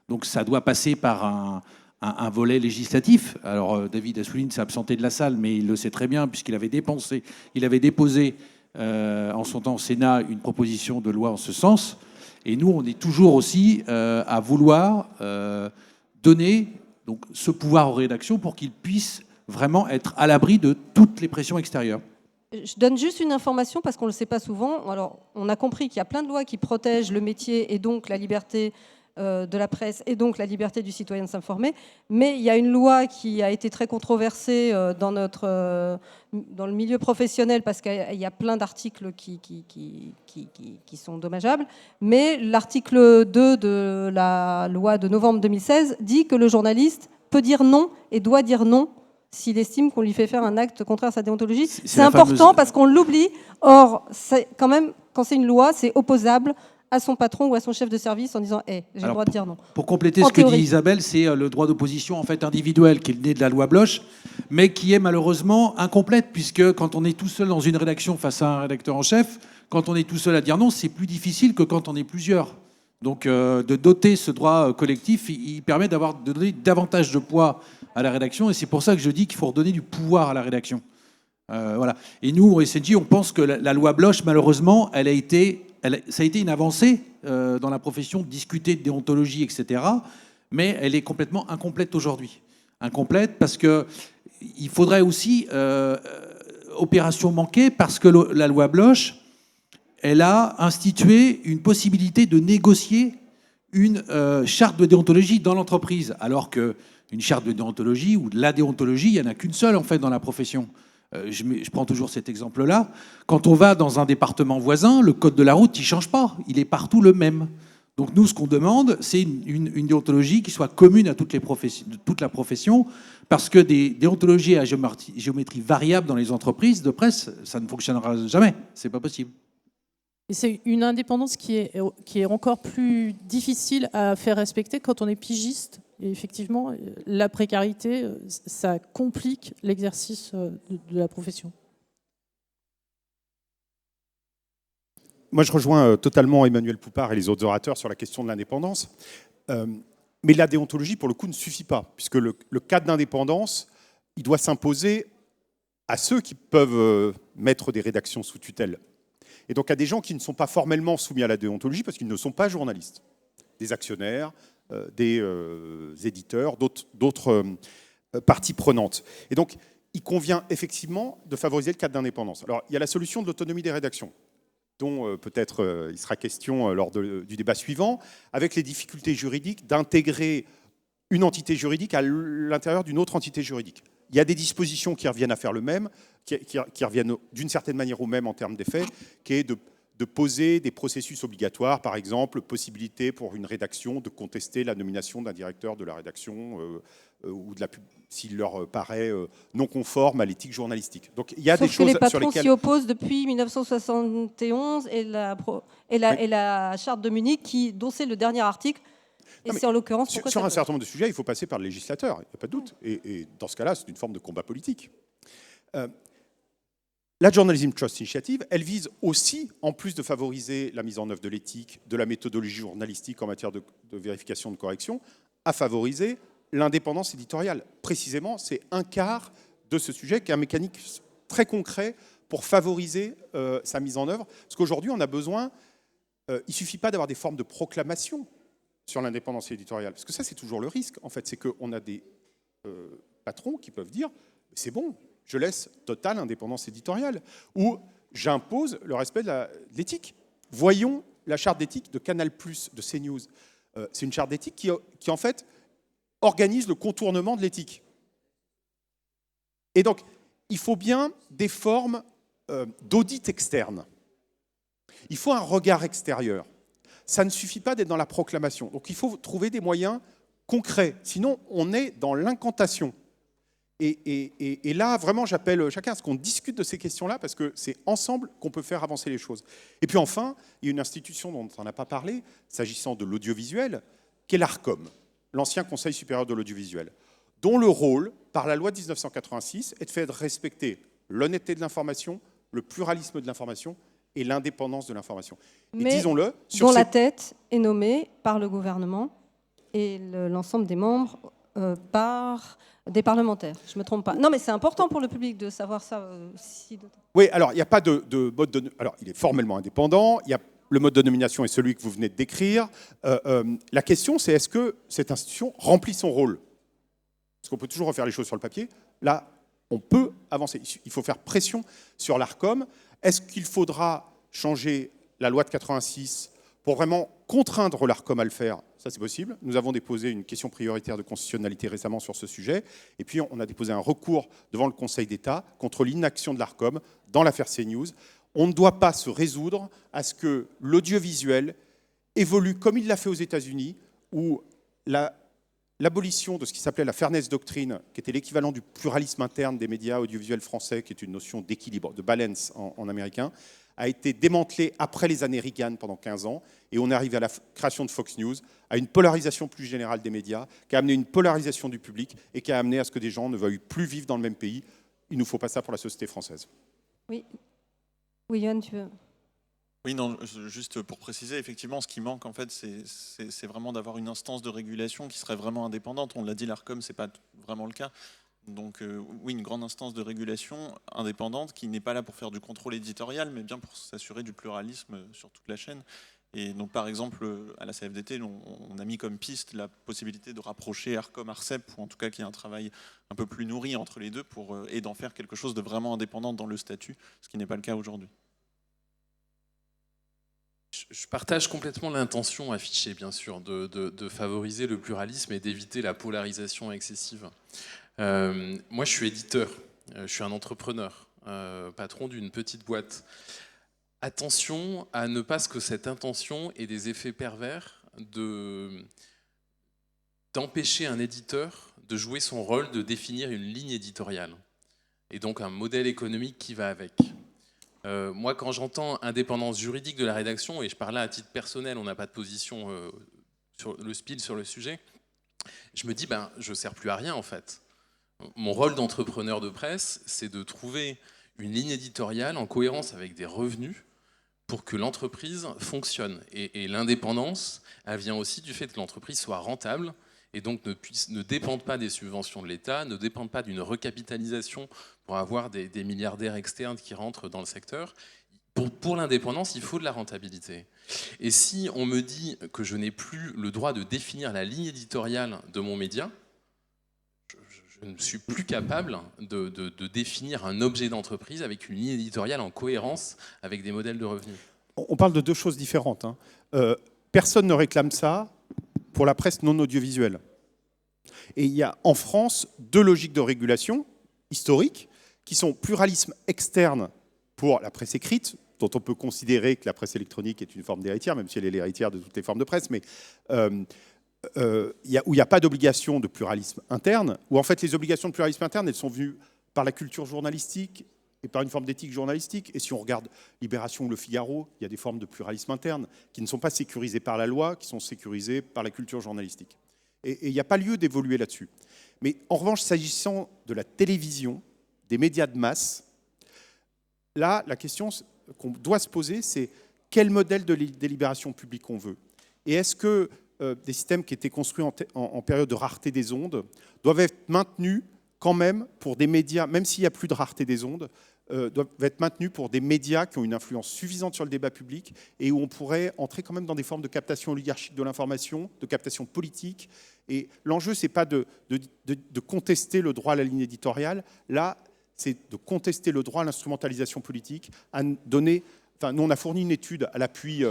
Donc ça doit passer par un volet législatif. Alors David Assouline s'est absenté de la salle, mais il le sait très bien, puisqu'il avait déposé en son temps au Sénat une proposition de loi en ce sens. Et nous, on est toujours aussi à vouloir donner donc, ce pouvoir aux rédactions pour qu'ils puissent vraiment être à l'abri de toutes les pressions extérieures. Je donne juste une information parce qu'on ne le sait pas souvent. Alors, on a compris qu'il y a plein de lois qui protègent le métier et donc la liberté de la presse et donc la liberté du citoyen de s'informer. Mais il y a une loi qui a été très controversée dans le milieu professionnel parce qu'il y a plein d'articles qui sont dommageables. Mais l'article 2 de la loi de novembre 2016 dit que le journaliste peut dire non et doit dire non s'il estime qu'on lui fait faire un acte contraire à sa déontologie. C'est la important fameuse- parce qu'on l'oublie. Or, quand même, quand c'est une loi, c'est opposable à son patron ou à son chef de service en disant j'ai le Alors, droit de dire non. Pour compléter En ce que dit théorie. Isabelle, c'est le droit d'opposition en fait individuel qui est né de la loi Bloch, mais qui est malheureusement incomplète, puisque quand on est tout seul dans une rédaction face à un rédacteur en chef, quand on est tout seul à dire non, c'est plus difficile que quand on est plusieurs. Donc de doter ce droit collectif, il permet de donner davantage de poids à la rédaction, et c'est pour ça que je dis qu'il faut redonner du pouvoir à la rédaction. Voilà. Et nous, au SNJ, on pense que la loi Bloch, malheureusement, ça a été une avancée dans la profession, de discuter de déontologie, etc. Mais elle est complètement incomplète aujourd'hui. Incomplète parce qu'il faudrait aussi opération manquée, parce que la loi Bloch, elle a institué une possibilité de négocier une charte de déontologie dans l'entreprise, alors qu'une charte de déontologie ou de la déontologie, il n'y en a qu'une seule en fait dans la profession. Je prends toujours cet exemple-là. Quand on va dans un département voisin, le code de la route, il ne change pas. Il est partout le même. Donc nous, ce qu'on demande, c'est une déontologie qui soit commune à toute la profession, parce que des déontologies à géométrie variable dans les entreprises de presse, ça ne fonctionnera jamais. C'est pas possible. Et c'est une indépendance qui est encore plus difficile à faire respecter quand on est pigiste. Et effectivement, la précarité, ça complique l'exercice de la profession. Moi, je rejoins totalement Emmanuel Poupart et les autres orateurs sur la question de l'indépendance. Mais la déontologie, pour le coup, ne suffit pas, puisque le cadre d'indépendance, il doit s'imposer à ceux qui peuvent mettre des rédactions sous tutelle. Et donc à des gens qui ne sont pas formellement soumis à la déontologie, parce qu'ils ne sont pas journalistes, des actionnaires, des éditeurs, d'autres parties prenantes. Et donc, il convient effectivement de favoriser le cadre d'indépendance. Alors, il y a la solution de l'autonomie des rédactions, dont peut-être il sera question lors du débat suivant, avec les difficultés juridiques d'intégrer une entité juridique à l'intérieur d'une autre entité juridique. Il y a des dispositions qui reviennent à faire le même, qui reviennent d'une certaine manière au même en termes d'effet, qui est de poser des processus obligatoires, par exemple, possibilité pour une rédaction de contester la nomination d'un directeur de la rédaction ou s'il leur paraît non conforme à l'éthique journalistique. Donc il y a Sauf des choses que les patrons sur lesquelles... s'y opposent depuis 1971 et la charte de Munich, dont c'est le dernier article. Et c'est en l'occurrence sur un certain nombre de sujets, il faut passer par le législateur, il n'y a pas de doute. Et dans ce cas-là, c'est une forme de combat politique. La Journalism Trust Initiative, elle vise aussi, en plus de favoriser la mise en œuvre de l'éthique, de la méthodologie journalistique en matière de vérification de correction, à favoriser l'indépendance éditoriale. Précisément, c'est un quart de ce sujet qui est un mécanisme très concret pour favoriser sa mise en œuvre. Parce qu'aujourd'hui, on a besoin... il ne suffit pas d'avoir des formes de proclamation sur l'indépendance éditoriale. Parce que ça, c'est toujours le risque, en fait. C'est qu'on a des patrons qui peuvent dire « c'est bon, je laisse totale indépendance éditoriale » ou « j'impose le respect de l'éthique ». Voyons la charte d'éthique de Canal+, de CNews. C'est une charte d'éthique qui, en fait, organise le contournement de l'éthique. Et donc, il faut bien des formes d'audit externe. Il faut un regard extérieur. Ça ne suffit pas d'être dans la proclamation. Donc il faut trouver des moyens concrets. Sinon, on est dans l'incantation. Et là, vraiment, j'appelle chacun à ce qu'on discute de ces questions-là, parce que c'est ensemble qu'on peut faire avancer les choses. Et puis enfin, il y a une institution dont on n'a pas parlé, s'agissant de l'audiovisuel, qui est l'ARCOM, l'ancien Conseil supérieur de l'audiovisuel, dont le rôle, par la loi de 1986, est de faire respecter l'honnêteté de l'information, le pluralisme de l'information et l'indépendance de l'information. Et disons-le, dont la tête est nommée par le gouvernement et l'ensemble des membres par des parlementaires. Je ne me trompe pas. Non, mais c'est important pour le public de savoir ça. Oui, alors il n'y a pas de mode de... Alors, il est formellement indépendant. Le mode de nomination est celui que vous venez de décrire. La question, c'est est-ce que cette institution remplit son rôle ? Parce qu'on peut toujours refaire les choses sur le papier. Là, on peut avancer. Il faut faire pression sur l'ARCOM. Est-ce qu'il faudra changer la loi de 86 pour vraiment contraindre l'ARCOM à le faire ? Ça, c'est possible. Nous avons déposé une question prioritaire de constitutionnalité récemment sur ce sujet. Et puis, on a déposé un recours devant le Conseil d'État contre l'inaction de l'ARCOM dans l'affaire CNews. On ne doit pas se résoudre à ce que l'audiovisuel évolue comme il l'a fait aux États-Unis, où l'abolition de ce qui s'appelait la Fairness Doctrine, qui était l'équivalent du pluralisme interne des médias audiovisuels français, qui est une notion d'équilibre, de balance en américain, a été démantelée après les années Reagan pendant 15 ans, et on arrive à la création de Fox News, à une polarisation plus générale des médias, qui a amené une polarisation du public, et qui a amené à ce que des gens ne veuillent plus vivre dans le même pays. Il ne nous faut pas ça pour la société française. Oui, oui, Yann, tu veux... Oui, non, juste pour préciser, effectivement, ce qui manque, en fait, c'est vraiment d'avoir une instance de régulation qui serait vraiment indépendante. On l'a dit, l'ARCOM, ce n'est pas vraiment le cas. Donc, oui, une grande instance de régulation indépendante qui n'est pas là pour faire du contrôle éditorial, mais bien pour s'assurer du pluralisme sur toute la chaîne. Et donc, par exemple, à la CFDT, on a mis comme piste la possibilité de rapprocher ARCOM, ARCEP, ou en tout cas qu'il y ait un travail un peu plus nourri entre les deux, et d'en faire quelque chose de vraiment indépendant dans le statut, ce qui n'est pas le cas aujourd'hui. Je partage complètement l'intention affichée, bien sûr, de favoriser le pluralisme et d'éviter la polarisation excessive. Moi, je suis éditeur, je suis un entrepreneur, patron d'une petite boîte. Attention à ne pas que cette intention ait des effets pervers d'empêcher un éditeur de jouer son rôle de définir une ligne éditoriale et donc un modèle économique qui va avec. Moi, quand j'entends indépendance juridique de la rédaction, et je parle là à titre personnel, on n'a pas de position sur le SPIL sur le sujet, je me dis, je ne sers plus à rien en fait. Mon rôle d'entrepreneur de presse, c'est de trouver une ligne éditoriale en cohérence avec des revenus pour que l'entreprise fonctionne. Et l'indépendance, elle vient aussi du fait que l'entreprise soit rentable et donc ne dépende pas des subventions de l'État, ne dépende pas d'une recapitalisation pour avoir des milliardaires externes qui rentrent dans le secteur. Pour l'indépendance, il faut de la rentabilité. Et si on me dit que je n'ai plus le droit de définir la ligne éditoriale de mon média, je ne suis plus capable de définir un objet d'entreprise avec une ligne éditoriale en cohérence avec des modèles de revenus. On parle de deux choses différentes. Personne ne réclame ça pour la presse non audiovisuelle. Et il y a en France deux logiques de régulation historiques qui sont pluralisme externe pour la presse écrite, dont on peut considérer que la presse électronique est une forme d'héritière, même si elle est l'héritière de toutes les formes de presse, mais où il n'y a pas d'obligation de pluralisme interne, où en fait les obligations de pluralisme interne, elles sont venues par la culture journalistique et par une forme d'éthique journalistique. Et si on regarde Libération ou Le Figaro, il y a des formes de pluralisme interne qui ne sont pas sécurisées par la loi, qui sont sécurisées par la culture journalistique. Et il n'y a pas lieu d'évoluer là-dessus. Mais en revanche, s'agissant de la télévision, des médias de masse, là, la question qu'on doit se poser, c'est quel modèle de délibération publique on veut. Et est-ce que des systèmes qui étaient construits en période de rareté des ondes doivent être maintenus quand même pour des médias, même s'il n'y a plus de rareté des ondes, doivent être maintenus pour des médias qui ont une influence suffisante sur le débat public et où on pourrait entrer quand même dans des formes de captation oligarchique de l'information, de captation politique. Et l'enjeu, ce n'est pas de contester le droit à la ligne éditoriale. Là, c'est de contester le droit à l'instrumentalisation politique, à donner... Enfin, nous, on a fourni une étude à l'appui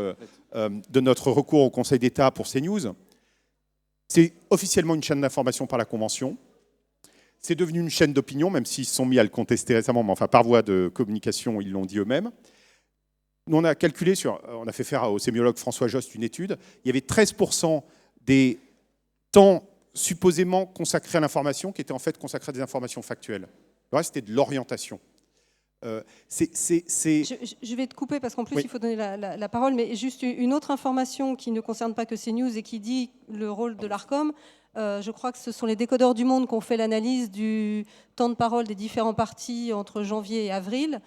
de notre recours au Conseil d'État pour CNews. C'est officiellement une chaîne d'information par la Convention. C'est devenu une chaîne d'opinion, même s'ils se sont mis à le contester récemment, mais enfin, par voie de communication, ils l'ont dit eux-mêmes. Nous, on a calculé, on a fait faire au sémiologue François Jost une étude. Il y avait 13% des temps supposément consacrés à l'information qui étaient en fait consacrés à des informations factuelles. Le reste, c'était de l'orientation. Je vais te couper parce qu'en plus, oui, il faut donner la parole, mais juste une autre information qui ne concerne pas que CNews et qui dit le rôle de l'ARCOM. Je crois que ce sont les décodeurs du Monde qui ont fait l'analyse du temps de parole des différents partis entre janvier et avril.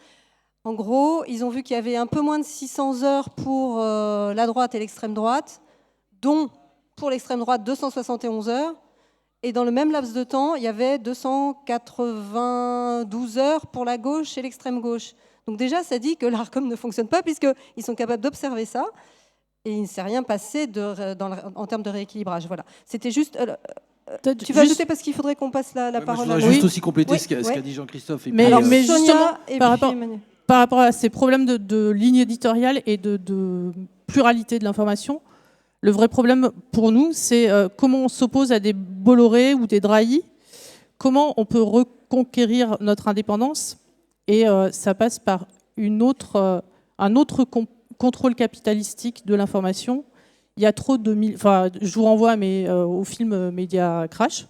En gros, ils ont vu qu'il y avait un peu moins de 600 heures pour la droite et l'extrême droite, dont pour l'extrême droite 271 heures. Et dans le même laps de temps, il y avait 292 heures pour la gauche et l'extrême gauche. Donc déjà, ça dit que l'ARCOM ne fonctionne pas puisqu'ils sont capables d'observer ça. Et il ne s'est rien passé en termes de rééquilibrage. Voilà. C'était juste... tu vas ajouter parce qu'il faudrait qu'on passe la parole à... Je voudrais juste aussi compléter ce qu'a dit Jean-Christophe. Mais justement, par rapport à ces problèmes de ligne éditoriale et de pluralité de l'information, le vrai problème pour nous, c'est comment on s'oppose à des Bolloré ou des Drahi, comment on peut reconquérir notre indépendance, et ça passe par un autre contrôle capitalistique de l'information. il y a trop de... Enfin, je vous renvoie au film Média Crash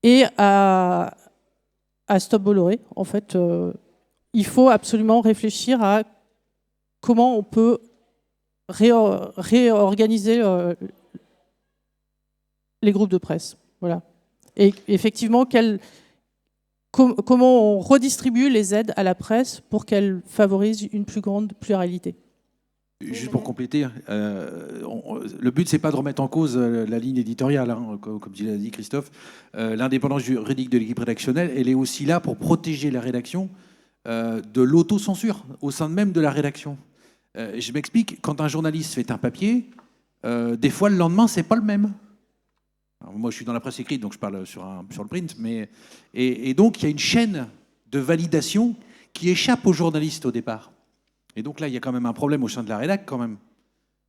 et à Stop Bolloré. En fait, il faut absolument réfléchir à comment on peut réorganiser les groupes de presse. Voilà. Et effectivement, comment on redistribue les aides à la presse pour qu'elle favorise une plus grande pluralité. Juste pour compléter, le but, c'est pas de remettre en cause la ligne éditoriale, hein, comme l'a dit Christophe. L'indépendance juridique de l'équipe rédactionnelle, elle est aussi là pour protéger la rédaction de l'autocensure au sein même de la rédaction. Je m'explique, quand un journaliste fait un papier, des fois le lendemain, c'est pas le même. Alors, moi, je suis dans la presse écrite, donc je parle sur le print, et donc il y a une chaîne de validation qui échappe aux journalistes au départ. Et donc là, il y a quand même un problème au sein de la rédac, quand même.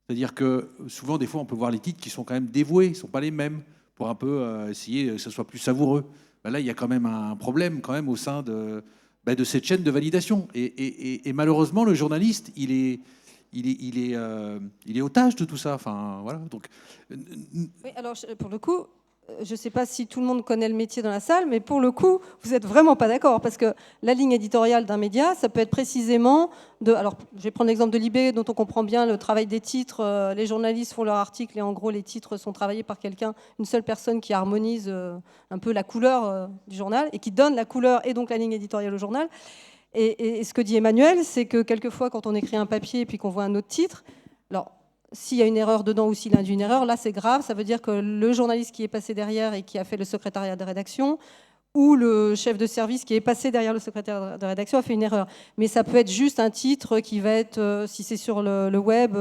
C'est-à-dire que souvent, des fois, on peut voir les titres qui sont quand même dévoués, ils ne sont pas les mêmes, pour un peu essayer que ce soit plus savoureux. Ben là, il y a quand même un problème quand même au sein de cette chaîne de validation. Et malheureusement, le journaliste, il est otage de tout ça. Enfin, voilà. Donc, oui, alors pour le coup, je ne sais pas si tout le monde connaît le métier dans la salle, mais pour le coup, vous n'êtes vraiment pas d'accord, parce que la ligne éditoriale d'un média, ça peut être précisément alors, je vais prendre l'exemple de Libé, dont on comprend bien le travail des titres. Les journalistes font leur article et en gros, les titres sont travaillés par une seule personne qui harmonise un peu la couleur du journal et qui donne la couleur et donc la ligne éditoriale au journal. Et ce que dit Emmanuel, c'est que quelquefois, quand on écrit un papier et puis qu'on voit un autre titre, alors s'il y a une erreur dedans ou s'il a une erreur, là c'est grave, ça veut dire que le journaliste qui est passé derrière et qui a fait le secrétariat de rédaction ou le chef de service qui est passé derrière le secrétaire de rédaction a fait une erreur. Mais ça peut être juste un titre qui va être, si c'est sur le web,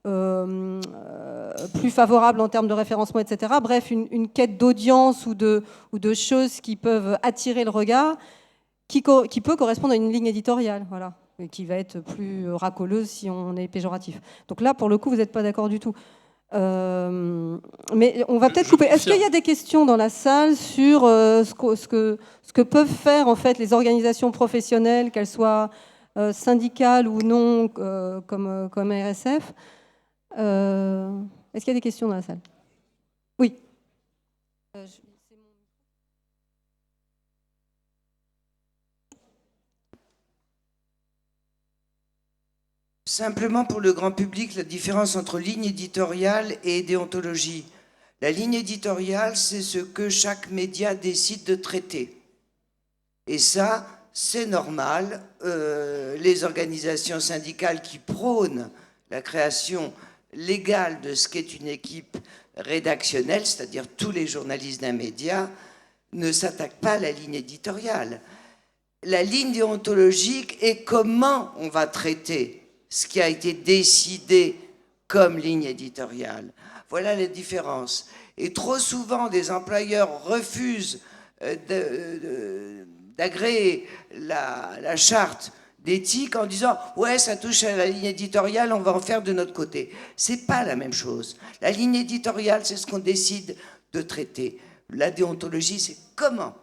plus favorable en termes de référencement, etc. Bref, une quête d'audience ou de choses qui peuvent attirer le regard, qui peut correspondre à une ligne éditoriale, voilà, et qui va être plus racoleuse si on est péjoratif. Donc là, pour le coup, vous n'êtes pas d'accord du tout. Mais on va peut-être couper. Est-ce qu'il y a des questions dans la salle sur ce que peuvent faire en fait les organisations professionnelles, qu'elles soient syndicales ou non, comme RSF? Est-ce qu'il y a des questions dans la salle? Oui. Simplement pour le grand public, la différence entre ligne éditoriale et déontologie. La ligne éditoriale, c'est ce que chaque média décide de traiter. Et ça, c'est normal. Les organisations syndicales qui prônent la création légale de ce qu'est une équipe rédactionnelle, c'est-à-dire tous les journalistes d'un média, ne s'attaquent pas à la ligne éditoriale. La ligne déontologique est comment on va traiter ce qui a été décidé comme ligne éditoriale. Voilà les différences. Et trop souvent, des employeurs refusent d'agréer la charte d'éthique en disant « ouais, ça touche à la ligne éditoriale, on va en faire de notre côté ». C'est pas la même chose. La ligne éditoriale, c'est ce qu'on décide de traiter. La déontologie, c'est comment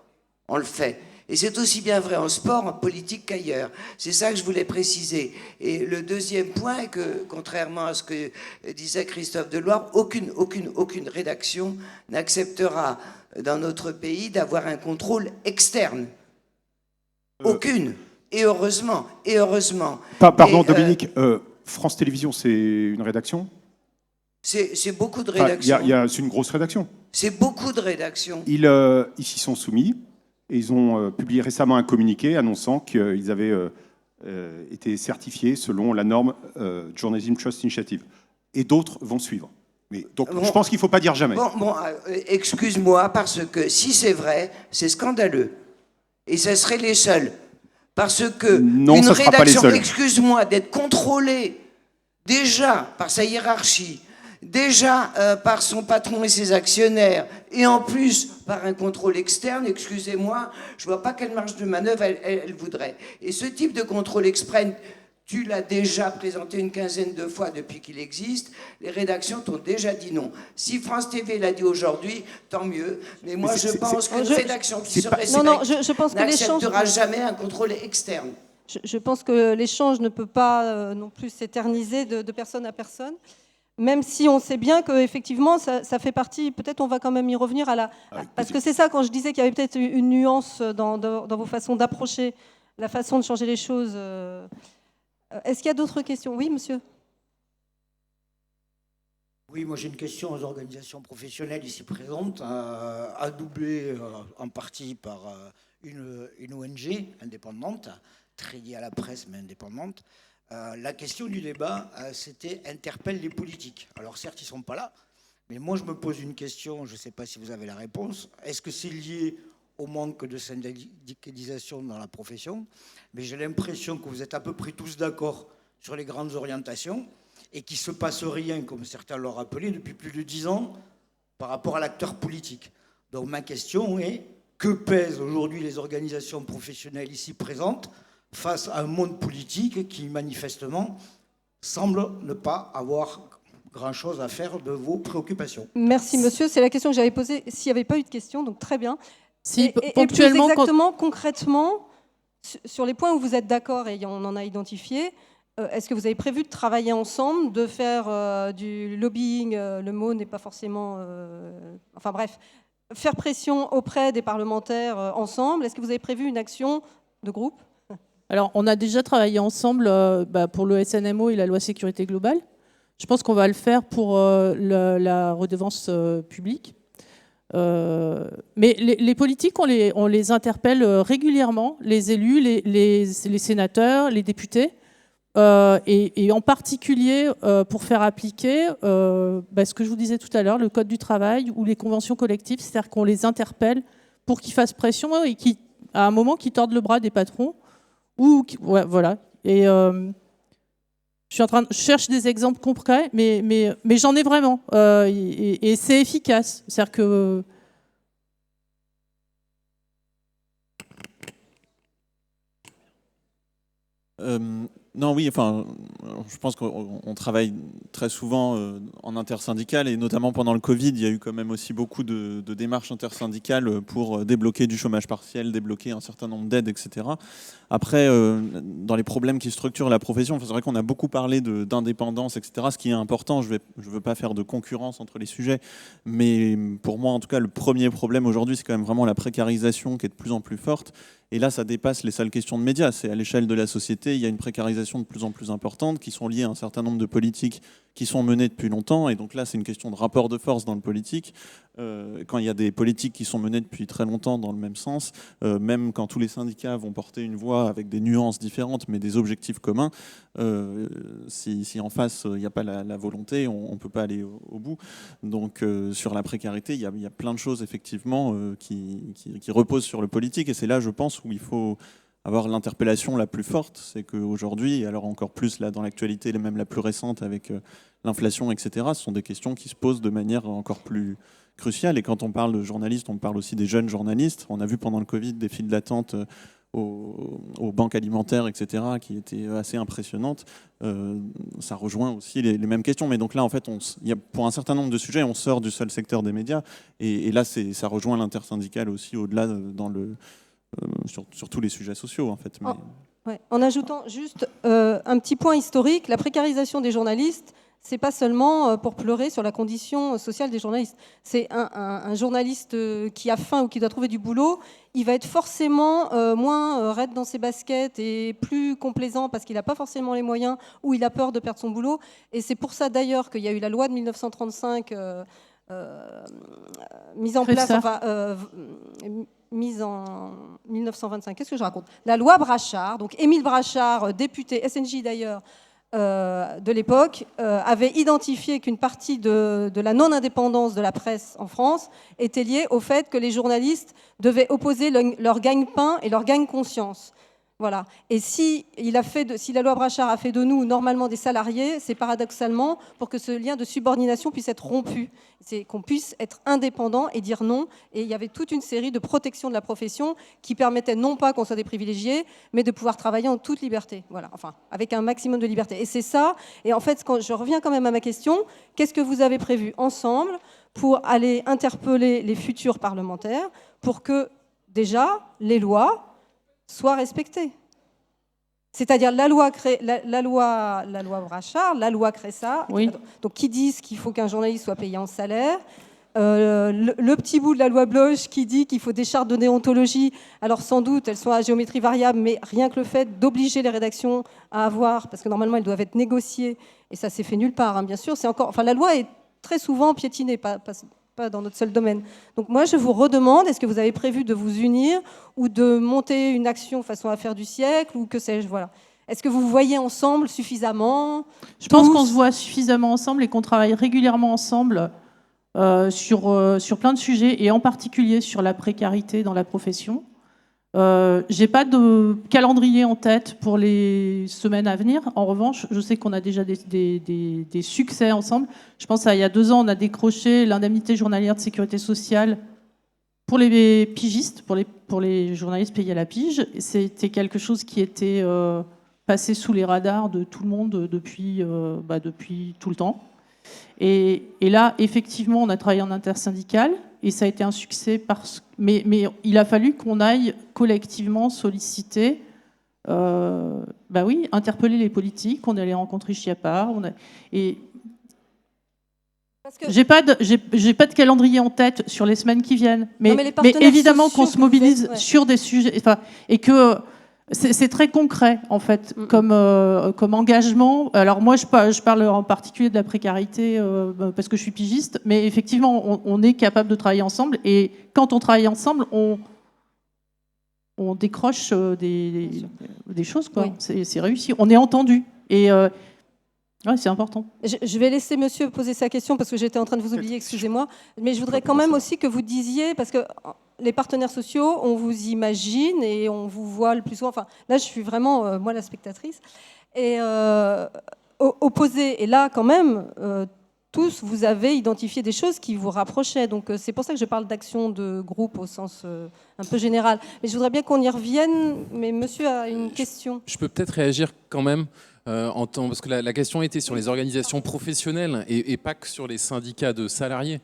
on le fait. Et c'est aussi bien vrai en sport, en politique qu'ailleurs. C'est ça que je voulais préciser. Et le deuxième point est que, contrairement à ce que disait Christophe Deloire, aucune rédaction n'acceptera dans notre pays d'avoir un contrôle externe. Aucune. Et heureusement. Et heureusement. Pardon, Dominique, France Télévisions, c'est une rédaction? C'est beaucoup de rédactions. C'est une grosse rédaction. C'est beaucoup de rédactions. Ils s'y sont soumis. Et ils ont publié récemment un communiqué annonçant qu'ils avaient été certifiés selon la norme Journalism Trust Initiative. Et d'autres vont suivre. Mais, donc je pense qu'il ne faut pas dire jamais. Excuse-moi, parce que si c'est vrai, c'est scandaleux. Et ce serait les seuls. Parce que non, une rédaction, excuse-moi, d'être contrôlée déjà par sa hiérarchie, déjà par son patron et ses actionnaires, et en plus par un contrôle externe, excusez-moi, je ne vois pas quelle marge de manœuvre elle voudrait. Et ce type de contrôle express, tu l'as déjà présenté une quinzaine de fois depuis qu'il existe, les rédactions t'ont déjà dit non. Si France TV l'a dit aujourd'hui, tant mieux, mais moi je pense qu'une rédaction qui serait sélective n'acceptera jamais un contrôle externe. Je pense que l'échange ne peut pas non plus s'éterniser de personne à personne. Même si on sait bien qu'effectivement, ça fait partie, peut-être on va quand même y revenir parce que c'est ça, quand je disais qu'il y avait peut-être une nuance dans vos façons d'approcher, la façon de changer les choses. Est-ce qu'il y a d'autres questions? Oui, monsieur. Oui, moi j'ai une question aux organisations professionnelles ici présentes, doublée en partie par une ONG indépendante, très liée à la presse mais indépendante. La question du débat, c'était interpelle les politiques. Alors certes, ils ne sont pas là, mais moi je me pose une question, je ne sais pas si vous avez la réponse. Est-ce que c'est lié au manque de syndicalisation dans la profession? Mais j'ai l'impression que vous êtes à peu près tous d'accord sur les grandes orientations et qu'il ne se passe rien, comme certains l'ont rappelé, depuis plus de 10 ans par rapport à l'acteur politique. Donc ma question est, que pèsent aujourd'hui les organisations professionnelles ici présentes face à un monde politique qui, manifestement, semble ne pas avoir grand-chose à faire de vos préoccupations? Merci, monsieur. C'est la question que j'avais posée s'il n'y avait pas eu de questions, donc très bien. Si, et plus exactement, concrètement, sur les points où vous êtes d'accord, et on en a identifié, est-ce que vous avez prévu de travailler ensemble, de faire du lobbying? Le mot n'est pas forcément... enfin bref, faire pression auprès des parlementaires ensemble. Est-ce que vous avez prévu une action de groupe? Alors, on a déjà travaillé ensemble pour le SNMO et la loi sécurité globale. Je pense qu'on va le faire pour la redevance publique. Mais les politiques, on les interpelle régulièrement, les élus, les sénateurs, les députés, et en particulier pour faire appliquer ce que je vous disais tout à l'heure, le code du travail ou les conventions collectives, c'est-à-dire qu'on les interpelle pour qu'ils fassent pression et à un moment qu'ils tordent le bras des patrons. Ouais, voilà. Et je cherche des exemples concrets, mais j'en ai vraiment. Et c'est efficace. C'est-à-dire que... Non, oui, enfin, je pense qu'on travaille très souvent en intersyndical et notamment pendant le Covid, il y a eu quand même aussi beaucoup de démarches intersyndicales pour débloquer du chômage partiel, débloquer un certain nombre d'aides, etc. Après, dans les problèmes qui structurent la profession, c'est vrai qu'on a beaucoup parlé d'indépendance, etc. Ce qui est important, je veux pas faire de concurrence entre les sujets, mais pour moi, en tout cas, le premier problème aujourd'hui, c'est quand même vraiment la précarisation qui est de plus en plus forte. Et là, ça dépasse les seules questions de médias. C'est à l'échelle de la société, il y a une précarisation de plus en plus importante qui sont liées à un certain nombre de politiques qui sont menées depuis longtemps. Et donc là, c'est une question de rapport de force dans le politique. Quand il y a des politiques qui sont menées depuis très longtemps dans le même sens, même quand tous les syndicats vont porter une voix avec des nuances différentes, mais des objectifs communs, si en face, il n'y a pas la volonté, on ne peut pas aller au bout. Donc sur la précarité, il y a plein de choses, effectivement, qui reposent sur le politique. Et c'est là, je pense, où il faut avoir l'interpellation la plus forte. C'est qu'aujourd'hui, et alors encore plus là dans l'actualité, même la plus récente avec l'inflation, etc., ce sont des questions qui se posent de manière encore plus cruciale. Et quand on parle de journalistes, on parle aussi des jeunes journalistes. On a vu pendant le Covid des files d'attente aux banques alimentaires, etc., qui étaient assez impressionnantes. Ça rejoint aussi les mêmes questions. Mais donc là, en fait, pour un certain nombre de sujets, on sort du seul secteur des médias. Et là, ça rejoint l'intersyndical aussi, au-delà sur tous les sujets sociaux, en fait. Mais... Ouais. En ajoutant juste un petit point historique, la précarisation des journalistes, c'est pas seulement pour pleurer sur la condition sociale des journalistes. C'est un journaliste qui a faim ou qui doit trouver du boulot, il va être forcément moins raide dans ses baskets et plus complaisant parce qu'il n'a pas forcément les moyens ou il a peur de perdre son boulot. Et c'est pour ça d'ailleurs qu'il y a eu la loi de 1935 mise en place... mise en 1925. Qu'est-ce que je raconte? La loi Brachard, donc Émile Brachard, député, SNJ d'ailleurs, de l'époque, avait identifié qu'une partie de la non-indépendance de la presse en France était liée au fait que les journalistes devaient opposer leur gagne-pain et leur gagne-conscience. Voilà. Et si la loi Brachard a fait de nous normalement des salariés, c'est paradoxalement pour que ce lien de subordination puisse être rompu. C'est qu'on puisse être indépendant et dire non. Et il y avait toute une série de protections de la profession qui permettaient non pas qu'on soit des privilégiés, mais de pouvoir travailler en toute liberté. Voilà. Enfin, avec un maximum de liberté. Et c'est ça. Et en fait, quand je reviens quand même à ma question, qu'est-ce que vous avez prévu ensemble pour aller interpeller les futurs parlementaires pour que, déjà, les lois soient respectées? C'est-à-dire la loi Brachard, la loi crée ça. Oui. Donc qui disent qu'il faut qu'un journaliste soit payé en salaire. Le petit bout de la loi Bloch qui dit qu'il faut des chartes de déontologie. Alors sans doute elles sont à géométrie variable, mais rien que le fait d'obliger les rédactions à avoir, parce que normalement elles doivent être négociées, et ça s'est fait nulle part, hein, bien sûr. C'est encore, enfin la loi est très souvent piétinée, pas dans notre seul domaine. Donc moi je vous redemande, est-ce que vous avez prévu de vous unir ou de monter une action façon affaire du siècle ou que sais-je, voilà. Est-ce que vous vous voyez ensemble suffisamment? Je pense qu'on se voit suffisamment ensemble et qu'on travaille régulièrement ensemble sur plein de sujets, et en particulier sur la précarité dans la profession. J'ai pas de calendrier en tête pour les semaines à venir. En revanche, je sais qu'on a déjà des succès ensemble. Je pense il y a 2 ans, on a décroché l'indemnité journalière de sécurité sociale pour les pigistes, pour les journalistes payés à la pige. C'était quelque chose qui était passé sous les radars de tout le monde depuis tout le temps. Et là, effectivement, on a travaillé en intersyndical et ça a été un succès. Mais il a fallu qu'on aille collectivement solliciter, interpeller les politiques. On est allé rencontrer Chiappa. J'ai pas de calendrier en tête sur les semaines qui viennent, mais évidemment qu'on se mobilise sur des sujets, et que c'est très concret en fait comme engagement. Alors moi je parle en particulier de la précarité parce que je suis pigiste, mais effectivement on est capable de travailler ensemble, et quand on travaille ensemble on décroche des choses, quoi. Oui. C'est réussi, on est entendu, et ouais, c'est important. Je vais laisser monsieur poser sa question parce que j'étais en train de vous oublier, excusez-moi. Mais je voudrais quand même aussi que vous disiez, parce que les partenaires sociaux, on vous imagine et on vous voit le plus souvent. Enfin, là, je suis vraiment, moi, la spectatrice. Et opposé. Et là, quand même, tous, vous avez identifié des choses qui vous rapprochaient. Donc, c'est pour ça que je parle d'action de groupe au sens un peu général. Mais je voudrais bien qu'on y revienne. Mais monsieur a une question. Je peux peut-être réagir quand même. Parce que la question était sur les organisations professionnelles et pas que sur les syndicats de salariés.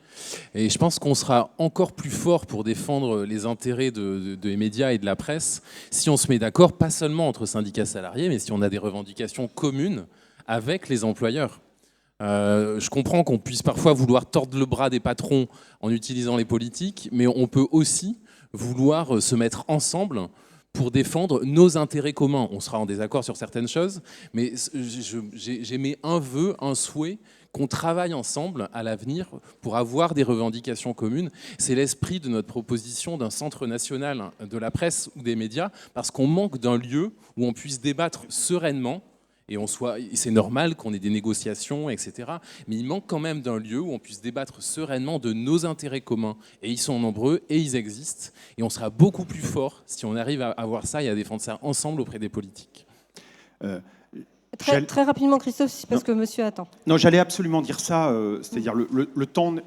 Et je pense qu'on sera encore plus fort pour défendre les intérêts des médias et de la presse si on se met d'accord, pas seulement entre syndicats salariés, mais si on a des revendications communes avec les employeurs. Je comprends qu'on puisse parfois vouloir tordre le bras des patrons en utilisant les politiques, mais on peut aussi vouloir se mettre ensemble pour défendre nos intérêts communs. On sera en désaccord sur certaines choses, mais j'émets un vœu, un souhait qu'on travaille ensemble à l'avenir pour avoir des revendications communes. C'est l'esprit de notre proposition d'un centre national de la presse ou des médias, parce qu'on manque d'un lieu où on puisse débattre sereinement. Et c'est normal qu'on ait des négociations, etc. Mais il manque quand même d'un lieu où on puisse débattre sereinement de nos intérêts communs. Et ils sont nombreux et ils existent. Et on sera beaucoup plus fort si on arrive à avoir ça et à défendre ça ensemble auprès des politiques. Très rapidement, Christophe, parce que monsieur attend. Non, j'allais absolument dire ça. C'est-à-dire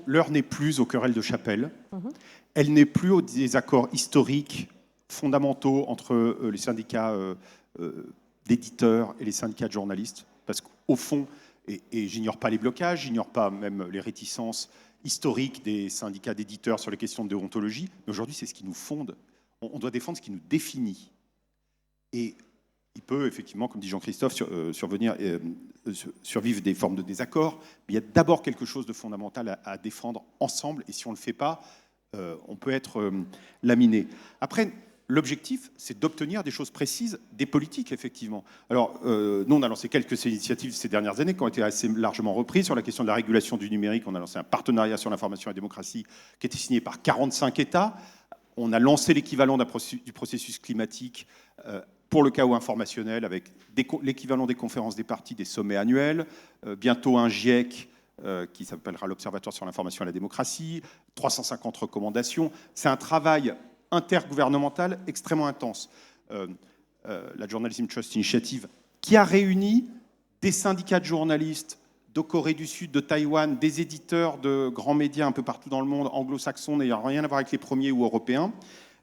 l'heure n'est plus aux querelles de chapelle. Elle n'est plus aux désaccords historiques fondamentaux entre les syndicats d'éditeurs et les syndicats de journalistes, parce qu'au fond, et j'ignore pas les blocages, j'ignore pas même les réticences historiques des syndicats d'éditeurs sur les questions de déontologie, mais aujourd'hui c'est ce qui nous fonde. On doit défendre ce qui nous définit. Et il peut effectivement, comme dit Jean-Christophe, survivre des formes de désaccord, mais il y a d'abord quelque chose de fondamental à défendre ensemble, et si on ne le fait pas, on peut être laminé. Après, l'objectif, c'est d'obtenir des choses précises des politiques, effectivement. Alors, nous, on a lancé quelques initiatives ces dernières années qui ont été assez largement reprises. Sur la question de la régulation du numérique, on a lancé un partenariat sur l'information et la démocratie qui a été signé par 45 États. On a lancé l'équivalent du processus climatique pour le chaos informationnel, avec l'équivalent des conférences des partis, des sommets annuels. Bientôt un GIEC qui s'appellera l'Observatoire sur l'information et la démocratie. 350 recommandations. C'est un travail intergouvernementale extrêmement intense. La Journalism Trust Initiative, qui a réuni des syndicats de journalistes de Corée du Sud, de Taïwan, des éditeurs de grands médias un peu partout dans le monde, anglo-saxons, n'ayant rien à voir avec les premiers ou européens.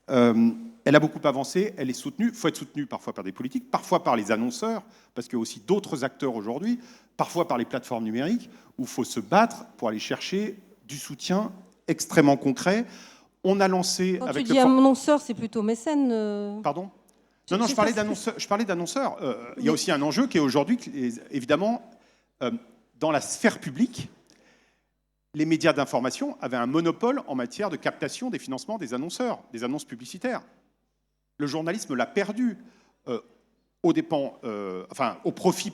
Elle a beaucoup avancé, elle est soutenue. Il faut être soutenu parfois par des politiques, parfois par les annonceurs, parce qu'il y a aussi d'autres acteurs aujourd'hui, parfois par les plateformes numériques, où il faut se battre pour aller chercher du soutien extrêmement concret. On a lancé... Quand tu dis annonceur, c'est plutôt mécène Pardon ? Non, je parlais d'annonceurs. Il y a aussi un enjeu qui est aujourd'hui, évidemment, dans la sphère publique, les médias d'information avaient un monopole en matière de captation des financements des annonceurs, des annonces publicitaires. Le journalisme l'a perdu au profit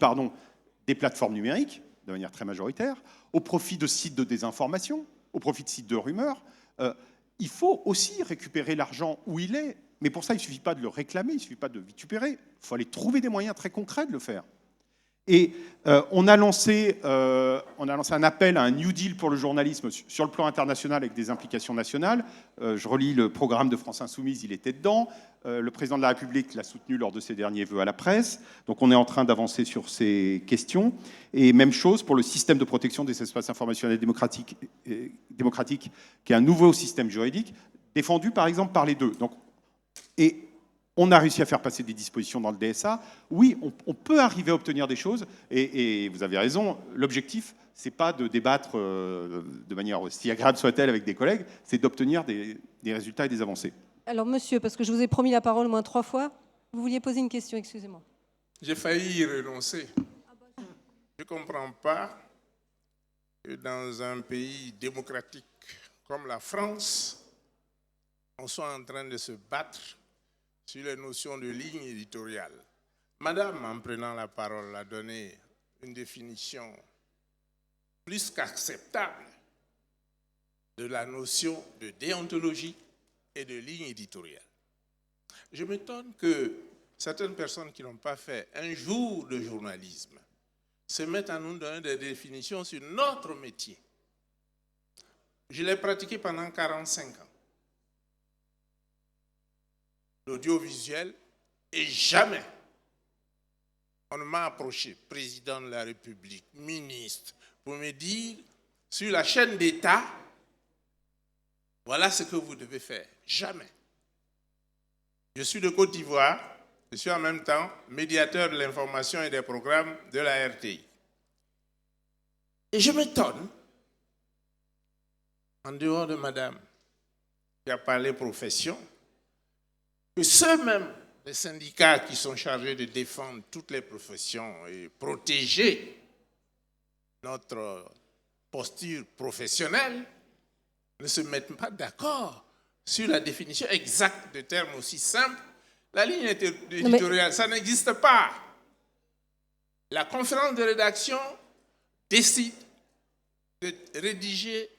des plateformes numériques, de manière très majoritaire, au profit de sites de désinformation, au profit de sites de rumeurs. Il faut aussi récupérer l'argent où il est. Mais pour ça, il ne suffit pas de le réclamer, il ne suffit pas de vitupérer. Il faut aller trouver des moyens très concrets de le faire. Et on a lancé un appel à un New Deal pour le journalisme sur le plan international avec des implications nationales. Je relis le programme de France Insoumise, il était dedans. Le président de la République l'a soutenu lors de ses derniers vœux à la presse. Donc on est en train d'avancer sur ces questions. Et même chose pour le système de protection des espaces informationnels démocratiques, qui est un nouveau système juridique, défendu par exemple par les deux. Et on a réussi à faire passer des dispositions dans le DSA. Oui, on peut arriver à obtenir des choses. Et vous avez raison, l'objectif, ce n'est pas de débattre de manière aussi agréable soit-elle avec des collègues, c'est d'obtenir des résultats et des avancées. Alors, monsieur, parce que je vous ai promis la parole au moins 3 fois, vous vouliez poser une question, excusez-moi. J'ai failli y renoncer. Je ne comprends pas que dans un pays démocratique comme la France, on soit en train de se battre sur les notions de ligne éditoriale. Madame, en prenant la parole, a donné une définition plus qu'acceptable de la notion de déontologie et de ligne éditoriale. Je m'étonne que certaines personnes qui n'ont pas fait un jour de journalisme se mettent à nous donner des définitions sur notre métier. Je l'ai pratiqué pendant 45 ans. L'audiovisuel, et jamais on ne m'a approché, président de la République, ministre, pour me dire, sur la chaîne d'État, voilà ce que vous devez faire. Jamais. Je suis de Côte d'Ivoire, je suis en même temps médiateur de l'information et des programmes de la RTI. Et je m'étonne, en dehors de madame qui a parlé profession, que ceux-mêmes, les syndicats qui sont chargés de défendre toutes les professions et protéger notre posture professionnelle, ne se mettent pas d'accord sur la définition exacte de termes aussi simples. La ligne éditoriale, ça n'existe pas. La conférence de rédaction décide de rédiger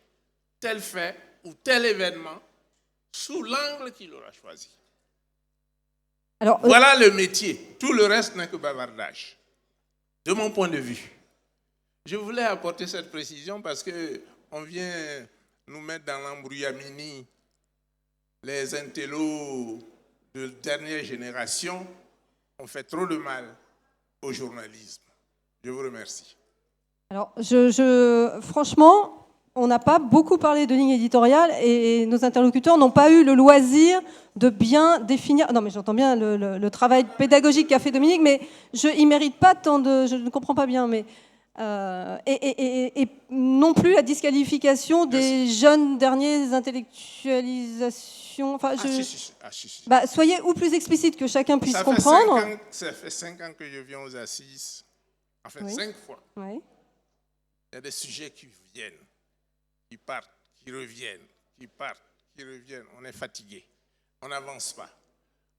tel fait ou tel événement sous l'angle qu'il aura choisi. Alors, voilà le métier. Tout le reste n'est que bavardage. De mon point de vue. Je voulais apporter cette précision parce qu'on vient nous mettre dans l'embrouillamini les intellos de dernière génération. On fait trop de mal au journalisme. Je vous remercie. Alors, franchement, on n'a pas beaucoup parlé de ligne éditoriale et nos interlocuteurs n'ont pas eu le loisir de bien définir... Non, mais j'entends bien le travail pédagogique qu'a fait Dominique, mais il ne mérite pas tant de... Je ne comprends pas bien, mais... et non plus la disqualification des jeunes derniers intellectualisations. Enfin, Bah, soyez ou plus explicite que chacun puisse comprendre. Ça fait 5 ans que je viens aux assises. Enfin, oui. 5 fois. Oui. Il y a des sujets qui viennent, qui partent, qui reviennent, qui partent, qui reviennent. On est fatigué. On n'avance pas.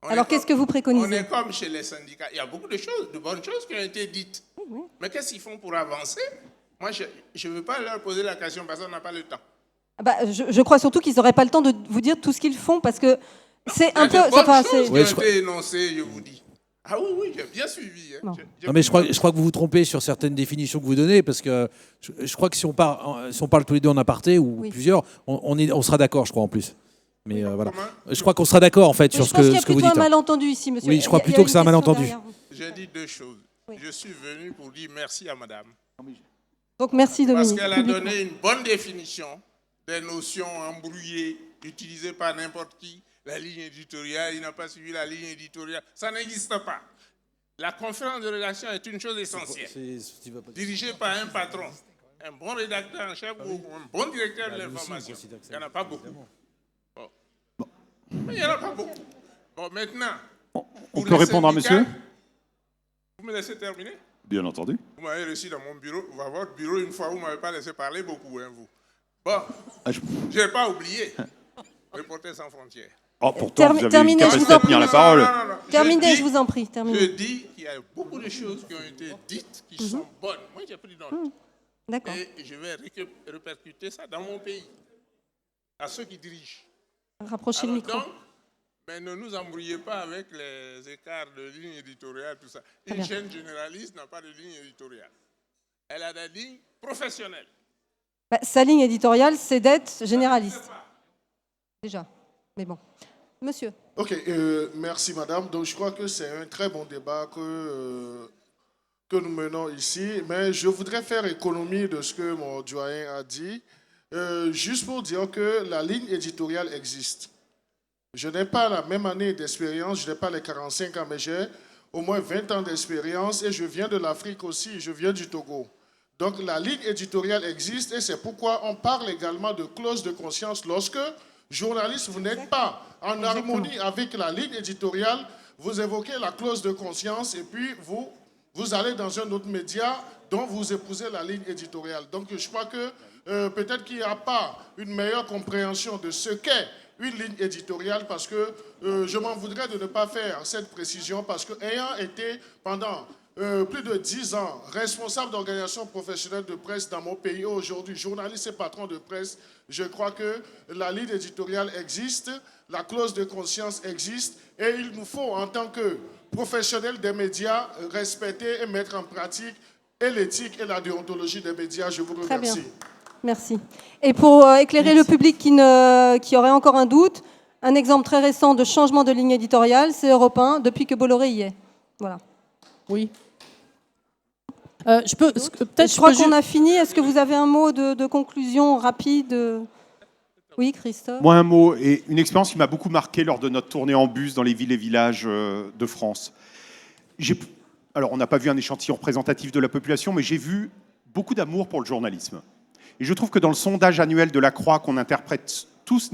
Alors, qu'est-ce que vous préconisez? On est comme chez les syndicats. Il y a beaucoup de choses, de bonnes choses qui ont été dites. Oui. Mais qu'est-ce qu'ils font pour avancer? Moi, je ne veux pas leur poser la question parce qu'on n'a pas le temps. Bah, je crois surtout qu'ils n'auraient pas le temps de vous dire tout ce qu'ils font parce que c'est un peu... Il y a de bonnes choses qui ont été énoncées, je vous dis. Ah oui, j'ai bien suivi. Hein. Non, mais je crois que vous vous trompez sur certaines définitions que vous donnez, parce que je crois que si on parle tous les deux en aparté, ou plusieurs, on sera d'accord, je crois, en plus. Mais voilà. Je crois qu'on sera d'accord, en fait, sur ce que vous dites. Je pense qu'il y a plutôt un malentendu ici, monsieur. Oui, je crois plutôt que c'est un malentendu. J'ai dit 2 choses. Oui. Je suis venu pour dire merci à madame. Donc merci, Dominique. Parce qu'elle a donné une bonne définition des notions embrouillées, utilisées par n'importe qui. La ligne éditoriale, il n'a pas suivi la ligne éditoriale. Ça n'existe pas. La conférence de rédaction est une chose essentielle. Dirigée par un patron, un bon rédacteur en chef ou un bon directeur de l'information. Il n'y en a pas beaucoup. Bon. Mais il n'y en a pas beaucoup. Bon, maintenant, On peut répondre à monsieur? Vous me laissez terminer? Bien entendu. Vous m'avez reçu dans mon bureau, votre bureau une fois, vous ne m'avez pas laissé parler beaucoup, hein, vous. Bon, je n'ai pas oublié. Reporters sans frontières. Oh, pourtant, vous avez terminez, une capacité à tenir la parole. Terminez, je vous en prie. Terminez. Je dis qu'il y a beaucoup de choses qui ont été dites qui sont bonnes. Moi, j'ai pris note. D'accord. Et je vais répercuter ça dans mon pays, à ceux qui dirigent. Rapprochez le micro. Donc, mais ne nous embrouillez pas avec les écarts de ligne éditoriale, tout ça. Une chaîne généraliste n'a pas de ligne éditoriale. Elle a des lignes professionnelles. Bah, sa ligne éditoriale, c'est d'être généraliste. Déjà. Mais bon. Monsieur. Ok, merci madame. Donc je crois que c'est un très bon débat que nous menons ici. Mais je voudrais faire économie de ce que mon doyen a dit. Juste pour dire que la ligne éditoriale existe. Je n'ai pas la même année d'expérience, je n'ai pas les 45 ans, mais j'ai au moins 20 ans d'expérience et je viens de l'Afrique aussi, je viens du Togo. Donc la ligne éditoriale existe et c'est pourquoi on parle également de clause de conscience. Lorsque, journaliste, vous n'êtes pas en harmonie avec la ligne éditoriale, vous évoquez la clause de conscience et puis vous allez dans un autre média dont vous épousez la ligne éditoriale. Donc je crois que peut-être qu'il n'y a pas une meilleure compréhension de ce qu'est une ligne éditoriale parce que je m'en voudrais de ne pas faire cette précision parce que ayant été pendant plus de 10 ans responsable d'organisation professionnelle de presse dans mon pays, aujourd'hui journaliste et patron de presse, je crois que la ligne éditoriale existe, la clause de conscience existe et il nous faut en tant que professionnels des médias respecter et mettre en pratique et l'éthique et la déontologie des médias. Je vous remercie. Très bien. Merci. Et pour éclairer le public qui aurait encore un doute, un exemple très récent de changement de ligne éditoriale, c'est Europe 1, depuis que Bolloré y est. Voilà. Oui. Je crois qu'on a fini. Est-ce que vous avez un mot de conclusion rapide? Oui, Christophe. Moi, un mot et une expérience qui m'a beaucoup marqué lors de notre tournée en bus dans les villes et villages de France. Alors, on n'a pas vu un échantillon représentatif de la population, mais j'ai vu beaucoup d'amour pour le journalisme. Et je trouve que dans le sondage annuel de la Croix, qu'on interprète tous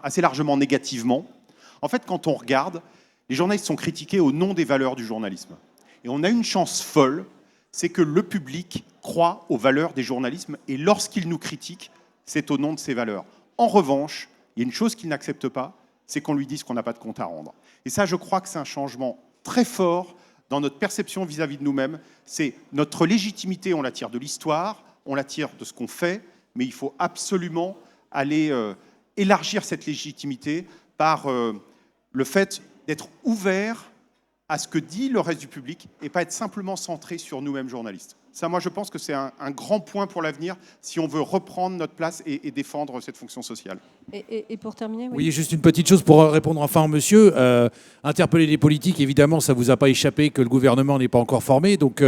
assez largement négativement, en fait, quand on regarde, les journalistes sont critiqués au nom des valeurs du journalisme. Et on a une chance folle, c'est que le public croit aux valeurs des journalismes, et lorsqu'il nous critique, c'est au nom de ces valeurs. En revanche, il y a une chose qu'il n'accepte pas, c'est qu'on lui dise qu'on n'a pas de compte à rendre. Et ça, je crois que c'est un changement très fort dans notre perception vis-à-vis de nous-mêmes. C'est notre légitimité, on la tire de l'histoire, on la tire de ce qu'on fait, mais il faut absolument aller élargir cette légitimité par le fait d'être ouvert à ce que dit le reste du public et pas être simplement centré sur nous-mêmes journalistes. Ça, moi, je pense que c'est un grand point pour l'avenir si on veut reprendre notre place et défendre cette fonction sociale. Et pour terminer, oui, juste une petite chose pour répondre enfin au monsieur. Interpeller les politiques, évidemment, ça ne vous a pas échappé que le gouvernement n'est pas encore formé. Donc,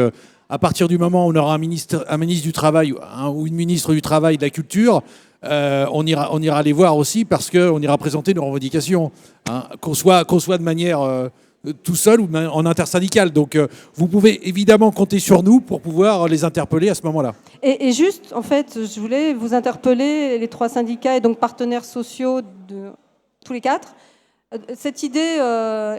à partir du moment où on aura un ministre du Travail ou une ministre du Travail, de la Culture, on ira les voir aussi parce qu'on ira présenter nos revendications, hein, qu'on soit de manière tout seul ou en intersyndical. Donc, vous pouvez évidemment compter sur nous pour pouvoir les interpeller à ce moment-là. Et juste, en fait, je voulais vous interpeller, les 3 syndicats et donc partenaires sociaux de tous les 4. Cette idée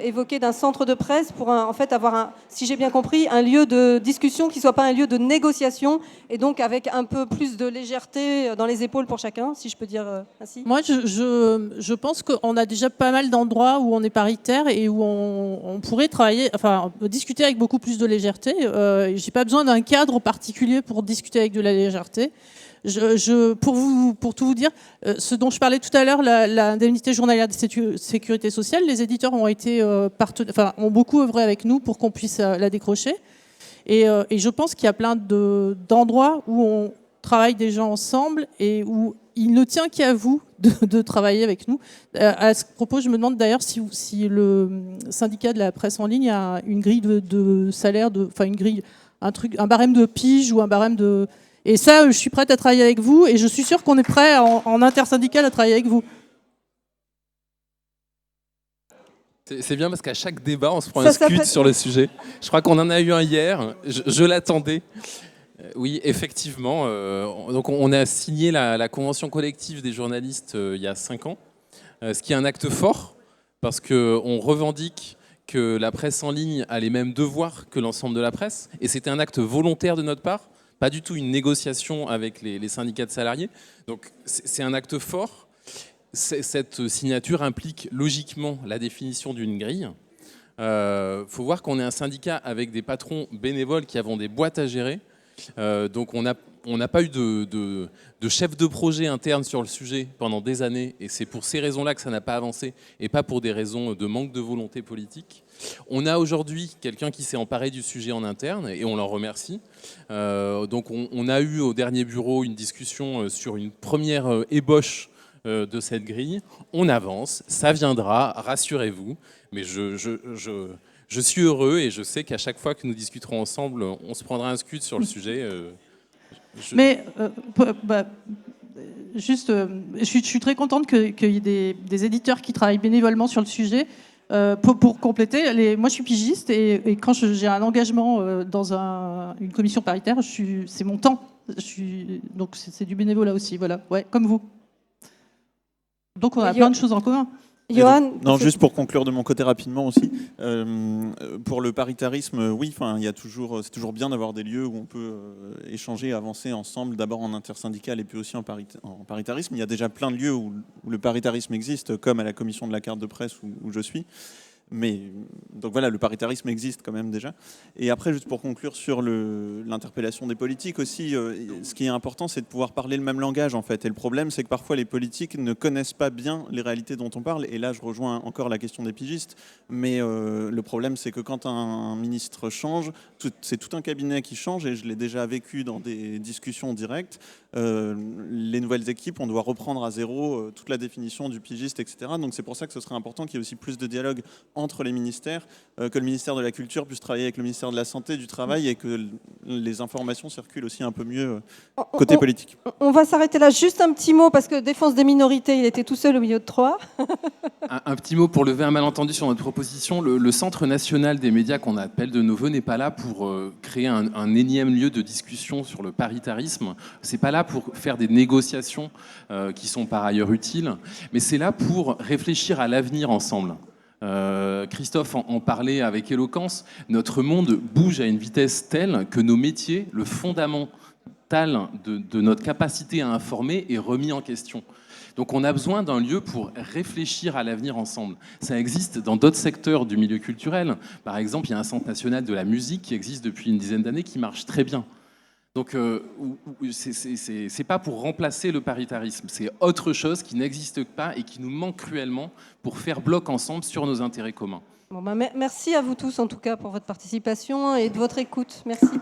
évoquée d'un centre de presse pour en fait avoir, si j'ai bien compris, un lieu de discussion qui ne soit pas un lieu de négociation et donc avec un peu plus de légèreté dans les épaules pour chacun, si je peux dire ainsi. Moi, je pense qu'on a déjà pas mal d'endroits où on est paritaire et où on pourrait travailler, enfin, discuter avec beaucoup plus de légèreté. J'ai pas besoin d'un cadre particulier pour discuter avec de la légèreté. Pour tout vous dire, ce dont je parlais tout à l'heure, l'indemnité journalière de sécurité sociale, les éditeurs ont beaucoup œuvré avec nous pour qu'on puisse la décrocher. Et je pense qu'il y a plein d'endroits où on travaille des gens ensemble et où il ne tient qu'à vous de travailler avec nous. À ce propos, je me demande d'ailleurs si le syndicat de la presse en ligne a une grille de salaire, un barème de pige ou un barème de... Et ça, je suis prête à travailler avec vous et je suis sûre qu'on est prêt en intersyndical à travailler avec vous. C'est bien parce qu'à chaque débat, on se prend un scud sur le sujet. Je crois qu'on en a eu un hier, je l'attendais. Oui, effectivement. Donc on a signé la convention collective des journalistes il y a 5 ans, ce qui est un acte fort parce qu'on revendique que la presse en ligne a les mêmes devoirs que l'ensemble de la presse, et c'était un acte volontaire de notre part, pas du tout une négociation avec les syndicats de salariés. Donc c'est un acte fort. Cette signature implique logiquement la définition d'une grille. Faut voir qu'on est un syndicat avec des patrons bénévoles qui avons des boîtes à gérer. Donc on n'a pas eu de chef de projet interne sur le sujet pendant des années, et c'est pour ces raisons-là que ça n'a pas avancé, et pas pour des raisons de manque de volonté politique. On a aujourd'hui quelqu'un qui s'est emparé du sujet en interne, et on l'en remercie. Donc on a eu au dernier bureau une discussion sur une première ébauche de cette grille. On avance, ça viendra, rassurez-vous, mais je suis heureux, et je sais qu'à chaque fois que nous discuterons ensemble, on se prendra un scud sur le sujet. Mais juste, je suis très contente qu'il y ait des éditeurs qui travaillent bénévolement sur le sujet. Pour compléter, moi je suis pigiste, et quand j'ai un engagement dans une commission paritaire, c'est mon temps. Donc c'est du bénévolat aussi, voilà, ouais, comme vous. Donc on a plein de choses en commun. Johan, non, juste pour conclure de mon côté rapidement aussi, pour le paritarisme, oui, c'est toujours bien d'avoir des lieux où on peut échanger, avancer ensemble, d'abord en intersyndical et puis aussi en paritarisme. Il y a déjà plein de lieux où le paritarisme existe, comme à la commission de la carte de presse où je suis. Mais donc voilà, le paritarisme existe quand même déjà. Et après, juste pour conclure sur l'interpellation des politiques aussi, ce qui est important, c'est de pouvoir parler le même langage en fait. Et le problème, c'est que parfois les politiques ne connaissent pas bien les réalités dont on parle. Et là, je rejoins encore la question des pigistes. Mais le problème, c'est que quand un ministre change, c'est tout un cabinet qui change. Et je l'ai déjà vécu dans des discussions directes. Les nouvelles équipes, on doit reprendre à zéro toute la définition du pigiste, etc. Donc c'est pour ça que ce serait important qu'il y ait aussi plus de dialogue entre les ministères, que le ministère de la Culture puisse travailler avec le ministère de la Santé, du Travail, et que les informations circulent aussi un peu mieux côté politique. On va s'arrêter là. Juste un petit mot, parce que défense des minorités, il était tout seul au milieu de trois. Un petit mot pour lever un malentendu sur notre proposition. Le Centre national des médias qu'on appelle de nos voeux n'est pas là pour créer un énième lieu de discussion sur le paritarisme. C'est pas là pour faire des négociations qui sont par ailleurs utiles, mais c'est là pour réfléchir à l'avenir ensemble. Christophe en parlait avec éloquence. Notre monde bouge à une vitesse telle que nos métiers, le fondamental de notre capacité à informer, est remis en question. Donc on a besoin d'un lieu pour réfléchir à l'avenir ensemble. Ça existe dans d'autres secteurs du milieu culturel. Par exemple, il y a un Centre national de la musique qui existe depuis une dizaine d'années, qui marche très bien. Donc c'est pas pour remplacer le paritarisme, c'est autre chose qui n'existe pas et qui nous manque cruellement pour faire bloc ensemble sur nos intérêts communs. Bon, merci à vous tous en tout cas pour votre participation et de votre écoute. Merci.